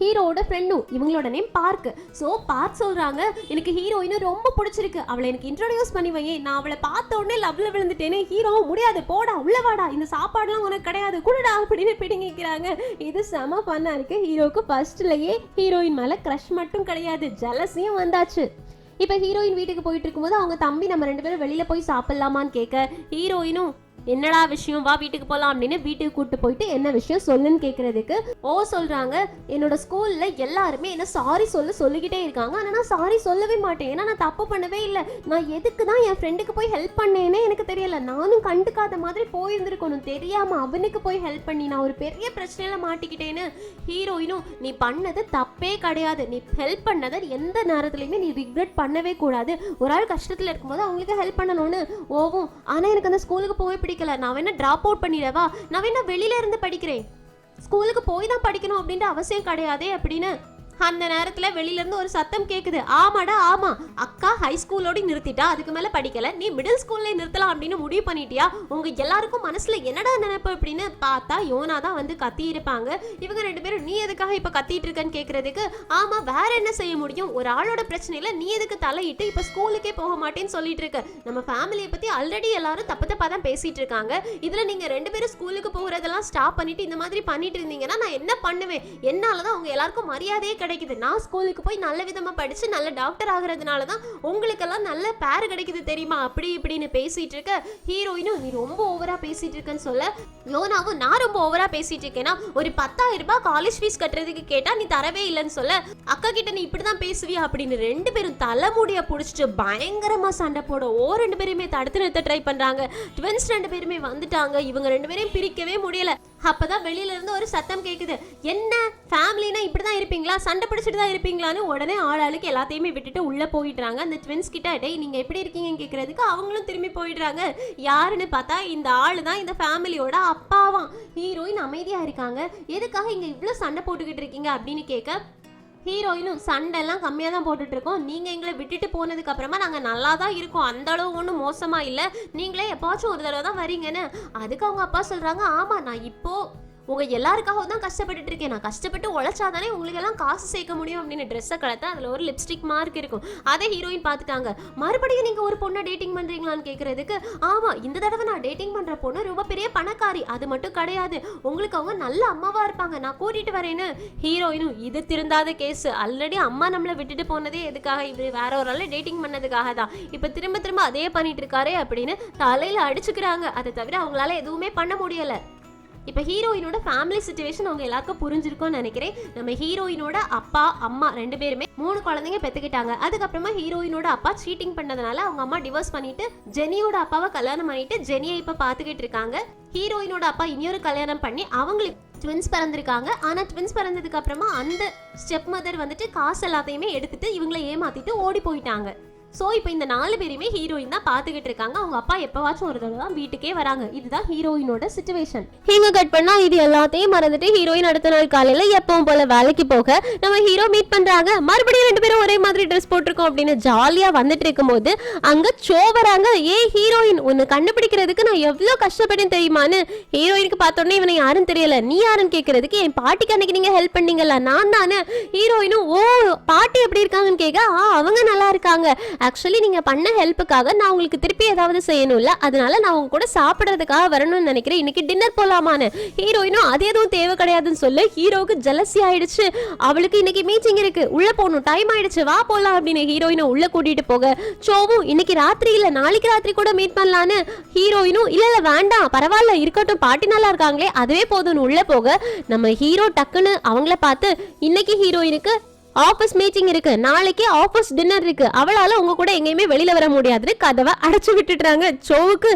ஹீரோட ஃப்ரெண்டும், இவங்களோட நேம் பார்க். ஸோ பார்க் சொல்றாங்க, எனக்கு ஹீரோயினை ரொம்ப பிடிச்சிருக்கு, அவளை எனக்கு இன்ட்ரோடியூஸ் பண்ணி வையே, நான் அவளை பார்த்த உடனே லவ்ல விழுந்துட்டேன்னு. ஹீரோ முடியாது போடா உள்ள வாடா, இந்த சாப்பாடுலாம் உனக்கு கிடையாது குடுடா அப்படின்னு பிடிங்கிக்கிறாங்க. இது செம ஃபன்னா இருக்கு. ஹீரோக்கு ஃபர்ஸ்ட்லயே ஹீரோயின் மேல க்ரஷ் மட்டும் கிடையாது, ஜலசியும் வந்தாச்சு. இப்போ ஹீரோயின் வீட்டுக்கு போயிட்டு இருக்கும்போது அவங்க தம்பி நம்ம 2 பேரும் வெளியில போய் சாப்பிடலாமான்னு கேட்க, ஹீரோயினும் என்னடா விஷயம் வா வீட்டுக்கு போகலாம் அப்படின்னு வீட்டுக்கு கூப்பிட்டு போயிட்டு என்ன விஷயம் சொல்லுன்னு கேட்கறதுக்கு சொல்றாங்க, என்னோட ஸ்கூல்ல எல்லாருமே என்ன சாரி சொல்லிக்கிட்டே இருக்காங்க, ஆனா நான் சாரி சொல்லவே மாட்டேன், ஏன்னா நான் தப்பு பண்ணவே இல்லை, நான் எதுக்கு தான் என் ஃப்ரெண்டுக்கு போய் ஹெல்ப் பண்ணேனே எனக்கு தெரியல, நானும் கண்டுக்காத மாதிரி போயிருந்திருக்கணும், தெரியாம அவனுக்கு போய் ஹெல்ப் பண்ணி நான் ஒரு பெரிய பிரச்சனையில மாட்டிக்கிட்டேன்னு. ஹீரோயினும் நீ பண்ணது தப்பே கிடையாது, நீ ஹெல்ப் பண்ணதை எந்த நேரத்துலையுமே நீ ரிக்ரெட் பண்ணவே கூடாது, ஒரு ஆள் கஷ்டத்துல இருக்கும்போது அவங்களுக்கு ஹெல்ப் பண்ணணும்னு. ஆனா எனக்கு அந்த ஸ்கூலுக்கு போய் பிடிக்கல, நான் வேணா டிராப் அவுட் பண்ணிடவா, நான் வேணா வெளியில இருந்து படிக்கிறேன், ஸ்கூலுக்கு போய் தான் படிக்கணும் அப்படின்ற அவசியம் கிடையாதே அப்படின்னு அந்த நேரத்துல வெளியில இருந்து ஒரு சத்தம் கேக்குது. ஆமாடா ஆமா, அக்கா ஹை ஸ்கூலோட நிறுத்திட்டா, அதுக்கு மேல படிக்கல, நீ மிடில் ஸ்கூல்ல நிறுத்தலாம் அப்படின்னு முடிவு பண்ணிட்டியா? உங்க எல்லாருக்கும் மனசுல என்னடா நினைப்பு அப்படின்னு பார்த்தா யோனா தான் வந்து கத்தி இருப்பாங்க. இவங்க 2 பேரும் நீ எதுக்காக இப்ப கத்திட்டு இருக்கன்னு கேக்குறதுக்கு, ஆமா வேற என்ன செய்ய முடியும், ஒரு ஆளோட பிரச்சனையில நீ எதுக்கு தலையிட்டு இப்ப ஸ்கூலுக்கே போக மாட்டேன்னு சொல்லிட்டு இருக்க? நம்ம ஃபேமிலியை பத்தி ஆல்ரெடி எல்லாரும் தப்பு தப்பா தான் பேசிட்டு இருக்காங்க. இதுல நீங்க 2 பேரும் ஸ்கூலுக்கு போகிறதெல்லாம் ஸ்டாப் பண்ணிட்டு இந்த மாதிரி பண்ணிட்டு இருந்தீங்கன்னா நான் என்ன பண்ணுவேன்? என்னாலதான் உங்க எல்லாருக்கும் மரியாதையே கிடைக்குது. நான் ஸ்கூலுக்கு போய் நல்ல விதமா படிச்சு நல்ல டாக்டர் ஆகுறதுனால தான் உங்களுக்கெல்லாம் நல்ல பேர் கிடைக்குது தெரியுமா? அப்படி இப்படின்னு பேசிட்டு இருக்க ஹீரோயினும் நீ ரொம்ப ஓவரா பேசிட்டு இருக்கன்னு சொல்ல, யோனாவும் நான் ரொம்ப ஓவரா பேசிட்டு இருக்கேன்னா ஒரு 10,000 ரூபாய் காலேஜ் ஃபீஸ் கட்டுறதுக்கு கேட்டா நீ தரவே இல்லைன்னு சொல்ல, அக்கா கிட்ட நீ இப்படிதான் பேசுவியா அப்படின்னு 2 பேரும் தலைமுடிய புடிச்சிட்டு பயங்கரமா சண்டை போட 2 பேருமே தடுத்து நிறுத்த ட்ரை பண்றாங்க. ட்வின்ஸ் 2 பேருமே வந்துட்டாங்க. இவங்க 2 பேரையும் பிரிக்கவே முடியல. அப்பதான் வெளியில இருந்து ஒரு சத்தம் கேக்குது. என்ன ஃபேமிலினா இப்படிதான் இருப்பீங்களா, சண்டை பிடிச்சிட்டு தான் இருப்பீங்களான்னு உடனே ஆளாளுக்கு எல்லாத்தையுமே விட்டுட்டு உள்ள போயிடுறாங்க. அந்த ட்வின்ஸ் கிட்ட டேய் நீங்க எப்படி இருக்கீங்கன்னு கேக்குறதுக்கு அவங்களும் திரும்பி போயிடுறாங்க. யாருன்னு பார்த்தா இந்த ஆளு தான் இந்த ஃபேமிலியோட அப்பாவாம். ஹீரோயின் அமைதியா இருக்காங்க. எதுக்காக இங்க இவ்வளவு சண்டை போட்டுக்கிட்டு இருக்கீங்க அப்படின்னு கேட்க, ஹீரோயினும் சண்டைலாம் கம்மியாக தான் போட்டுட்டு இருக்கோம், நீங்கள் எங்களை விட்டுட்டு போனதுக்கு அப்புறமா நாங்கள் நல்லா தான் இருக்கோம், அந்த அளவு ஒன்றும் மோசமாக இல்லை, நீங்களே எப்போச்சும் ஒரு தடவை தான் வரீங்கன்னு. அதுக்கு அவங்க அப்பா சொல்கிறாங்க, ஆமாம் நான் இப்போது உங்கள் எல்லாருக்காகவும் தான் கஷ்டப்பட்டுட்டு இருக்கேன், நான் கஷ்டப்பட்டு உழைச்சாதானே உங்களுக்கு எல்லாம் காசு சேர்க்க முடியும் அப்படின்னு ட்ரெஸ்ஸை கலத்த அதில் ஒரு லிப்ஸ்டிக் மார்க் இருக்கும். அதை ஹீரோயின் பார்த்துட்டாங்க. மறுபடியும் நீங்கள் ஒரு பொண்ணை டேட்டிங் பண்ணுறீங்களான்னு கேட்குறதுக்கு, ஆமாம் இந்த தடவை நான் டேட்டிங் பண்ணுற பொண்ணு ரொம்ப பெரிய பணக்காரி, அது மட்டும் கிடையாது, உங்களுக்கு அவங்க நல்ல அம்மாவாக இருப்பாங்க, நான் கூட்டிகிட்டு வரேன்னு. ஹீரோயினும் இது திருந்தாத கேஸ், ஆல்ரெடி அம்மா நம்மளை விட்டுட்டு போனதே எதுக்காக, இது வேற ஒரு ஆள் டேட்டிங் பண்ணதுக்காக தான், இப்போ திரும்ப திரும்ப அதே பண்ணிட்டு இருக்காரே அப்படின்னு தலையில் அடிச்சுக்கிறாங்க. அதை தவிர அவங்களால எதுவுமே பண்ண முடியலை. இப்போ ஹீரோயினோட ஃபேமிலி சிச்சுவேஷன் அவங்க எல்லாருக்கும் புரிஞ்சிருக்கும்னு நினைக்கிறேன். நம்ம ஹீரோயினோட அப்பா அம்மா 2 பேருமே 3 குழந்தைங்க பெற்றுக்கிட்டாங்க. அதுக்கப்புறமா ஹீரோயினோட அப்பா சீட்டிங் பண்ணதுனால அவங்க அம்மா டிவோர்ஸ் பண்ணிட்டு ஜெனியோட அப்பாவை கல்யாணம் பண்ணிட்டு ஜெனியை இப்போ பார்த்துக்கிட்டு இருக்காங்க. ஹீரோயினோட அப்பா இன்னொரு கல்யாணம் பண்ணி அவங்களுக்கு ட்வின்ஸ் பிறந்திருக்காங்க. ஆனால் ட்வின்ஸ் பிறந்ததுக்கு அப்புறமா அந்த ஸ்டெப் மதர் வந்துட்டு காசு எல்லாத்தையுமே எடுத்துட்டு இவங்களை ஏமாத்திட்டு ஓடி போயிட்டாங்க. ஸோ இப்போ இந்த 4 பேருமே ஹீரோயின் தான் பார்த்துக்கிட்டு இருக்காங்க. அவங்க அப்பா எப்போவாச்சும் ஒரு தடவை தான் வீட்டுக்கே வராங்க. இதுதான் ஹீரோயினோட சிச்சுவேஷன். இங்க கட் பண்ணா இது எல்லாத்தையும் மறந்துட்டு ஹீரோயின் அடுத்த நாள் காலையில எப்பவும் போல வேலைக்கு போக நம்ம ஹீரோ மீட் பண்றாங்க. மறுபடியும் 2 பேரும் ஒரே மாதிரி ட்ரெஸ் போட்டிருக்கோம் அப்படின்னு ஜாலியா வந்துட்டு இருக்கும்போது அங்க சோ வராங்க. ஹீரோயின் உன்னை கண்டுபிடிக்கிறதுக்கு நான் எவ்வளவு கஷ்டப்பட்டேன் தெரியுமான்னு. ஹீரோயினுக்கு பார்த்தோன்னே இவனை யாரும் தெரியல. நீ யாருன்னு கேட்கறதுக்கு, என் பாட்டிக்கு அன்னைக்கு நீங்க ஹெல்ப் பண்ணீங்கல்ல நான் தானே. ஹீரோயினும் ஓ பாட்டி எப்படி இருக்காங்கன்னு கேட்க, அவங்க நல்லா இருக்காங்க, ஆக்சுவலி நீங்க பண்ண ஹெல்ப்புக்காக நான் உங்களுக்கு திருப்பி ஏதாவது செய்யணும்ல, அதனால நான் உங்க கூட சாப்பிட்றதுக்காக வரணும்னு நினைக்கிறேன், இன்னைக்கு டின்னர் போலாமான்னு. ஹீரோயினும் அது எதுவும் தேவை கிடையாதுன்னு சொல்ல ஹீரோவுக்கு ஜலசி ஆயிடுச்சு. அவளுக்கு இன்னைக்கு மீட்டிங் இருக்கு, உள்ள போகணும், டைம் ஆயிடுச்சு, வா போலாம் அப்படின்னு ஹீரோயினை உள்ள கூட்டிட்டு போக சோவும் இன்னைக்கு ராத்திரி இல்ல நாளைக்கு ராத்திரி கூட மீட் பண்ணலான்னு. ஹீரோயினும் இல்ல இல்ல வேண்டாம் பரவாயில்ல இருக்கட்டும், பாட்டி நல்லா இருக்காங்களே அதுவே போதும்னு உள்ள போக நம்ம ஹீரோ டக்குன்னு அவங்கள பார்த்து, இன்னைக்கு ஹீரோயினுக்கு ஆஃபீஸ் மீட்டிங் இருக்கு, நாளைக்கு ஆஃபீஸ் டின்னர் இருக்கு, அவளால உங்க கூட எங்கேயுமே வெளியில வர முடியாதுன்னு கதவை அடைச்சு விட்டுட்டாங்க. சோவுக்கு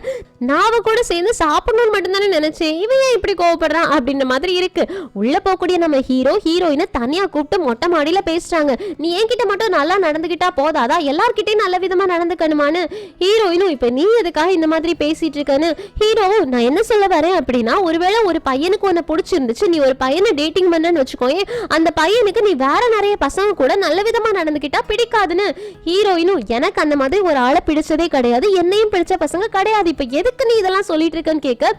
நாவ கூட சேர்ந்து சாப்பிடணும்னு மட்டும்தானே நினைச்சேன், இவன் ஏன் இப்படி கோவப்படுறான் அப்படின்ற மாதிரி இருக்கு. உள்ள போகக்கூடிய நம்ம ஹீரோயினை தனியா கூப்பிட்டு மொட்டை மாடியில பேசுறாங்க. நீ என்கிட்ட மட்டும் நல்லா நடந்துகிட்டா போதாதா, எல்லார்கிட்டையும் நல்ல விதமா நடந்துக்கணுமான்னு. ஹீரோயினும் இப்ப நீ எதுக்காக இந்த மாதிரி பேசிட்டு இருக்கன்னு. ஹீரோவும் நான் என்ன சொல்ல வரேன் அப்படின்னா, ஒருவேளை ஒரு பையனுக்கு உன்னை பிடிச்சிருந்துச்சு, நீ ஒரு பையனை டேட்டிங் பண்ணன்னு வச்சுக்கோயே, அந்த பையனுக்கு நீ வேற நிறைய பசங்க கூட நல்ல விதமா நடந்துக்கிட்டா பிடிக்காதுன்னு. ஹீரோயினும் எனக்கு அந்த மாதிரி ஒரு ஆளை பிடிச்சதே கிடையாது, என்னையும் பிடிச்ச பசங்க கிடையாது, இப்ப எதுக்கு நீ இதெல்லாம் சொல்லிட்டு இருக்கன்னு கேட்க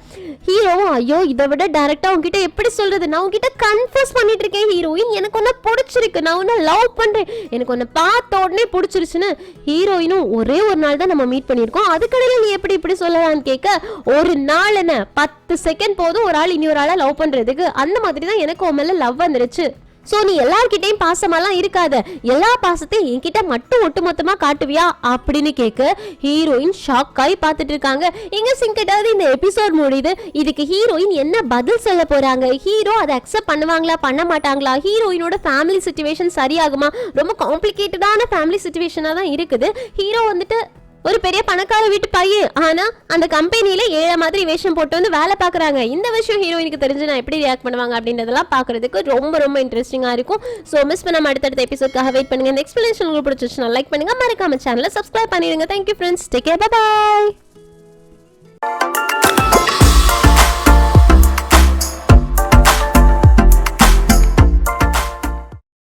ஹீரோவும் ஐயோ இதை விட டைரக்டா உங்ககிட்ட எப்படி சொல்றது, நான் உங்ககிட்ட கன்ஃபஸ் பண்ணிட்டு இருக்கேன் ஹீரோயின், எனக்கு ஒன்னு பிடிச்சிருக்கு, நான் உன்னை லவ் பண்றேன், எனக்கு ஒன்னு பார்த்த உடனே பிடிச்சிருச்சுன்னு. ஹீரோயினும் ஒரே ஒரு நாள் தான் நம்ம மீட் பண்ணிருக்கோம், அதுக்கடையில நீ எப்படி இப்படி சொல்லலான்னு கேட்க, ஒரு நாள் என்ன 10 செகண்ட் போதும் ஒரு ஆள் இன்னொரு ஆளை லவ் பண்றதுக்கு, அந்த மாதிரி தான் எனக்கு உன் மேல லவ் வந்துருச்சு. சோ நீ எல்லார்கிட்டையும் பாசமாலாம் இருக்காத, எல்லா பாசத்தையும் என்கிட்ட மட்டும் ஒட்டுமொத்தமா காட்டுவியா அப்படின்னு கேட்க ஹீரோயின் ஷாக் ஆகி பார்த்துட்டு இருக்காங்க. எங்க சிங்கிட்டாவது இந்த எபிசோட் முடியுது, இதுக்கு ஹீரோயின் என்ன பதில் சொல்ல போறாங்க, ஹீரோ அதை அக்செப்ட் பண்ணுவாங்களா பண்ண மாட்டாங்களா, ஹீரோயினோட ஃபேமிலி சிச்சுவேஷன் சரியாகுமா, ரொம்ப காம்ப்ளிகேட்டடான ஃபேமிலி சிச்சுவேஷனா தான் இருக்குது. ஹீரோ வந்துட்டு ஒரு பெரிய பணக்கார வீட்டு பையன், ஆனா அந்த கம்பெனியில ஏழை மாதிரி வேஷம் போட்டு வந்து வேலை பாக்குறாங்க. இந்த விஷயம் ஹீரோயினுக்கு தெரிஞ்சு நான் எப்படி ரியாக்ட் பண்ணுவாங்க அப்படின்றதெல்லாம் பாக்குறதுக்கு ரொம்ப ரொம்ப இன்ட்ரெஸ்டிங்கா இருக்கும். சோ மிஸ் பண்ணாம அடுத்தடுத்த எபிசோட்காக வெயிட் பண்ணுங்க. இந்த எக்ஸ்பிளனேஷன் உங்களுக்கு பிடிச்சிருச்சுன்னா லைக் பண்ணுங்க, மறக்காம சேனலை சப்ஸ்கிரைப் பண்ணிடுங்க. Thank you friends, take care, bye by.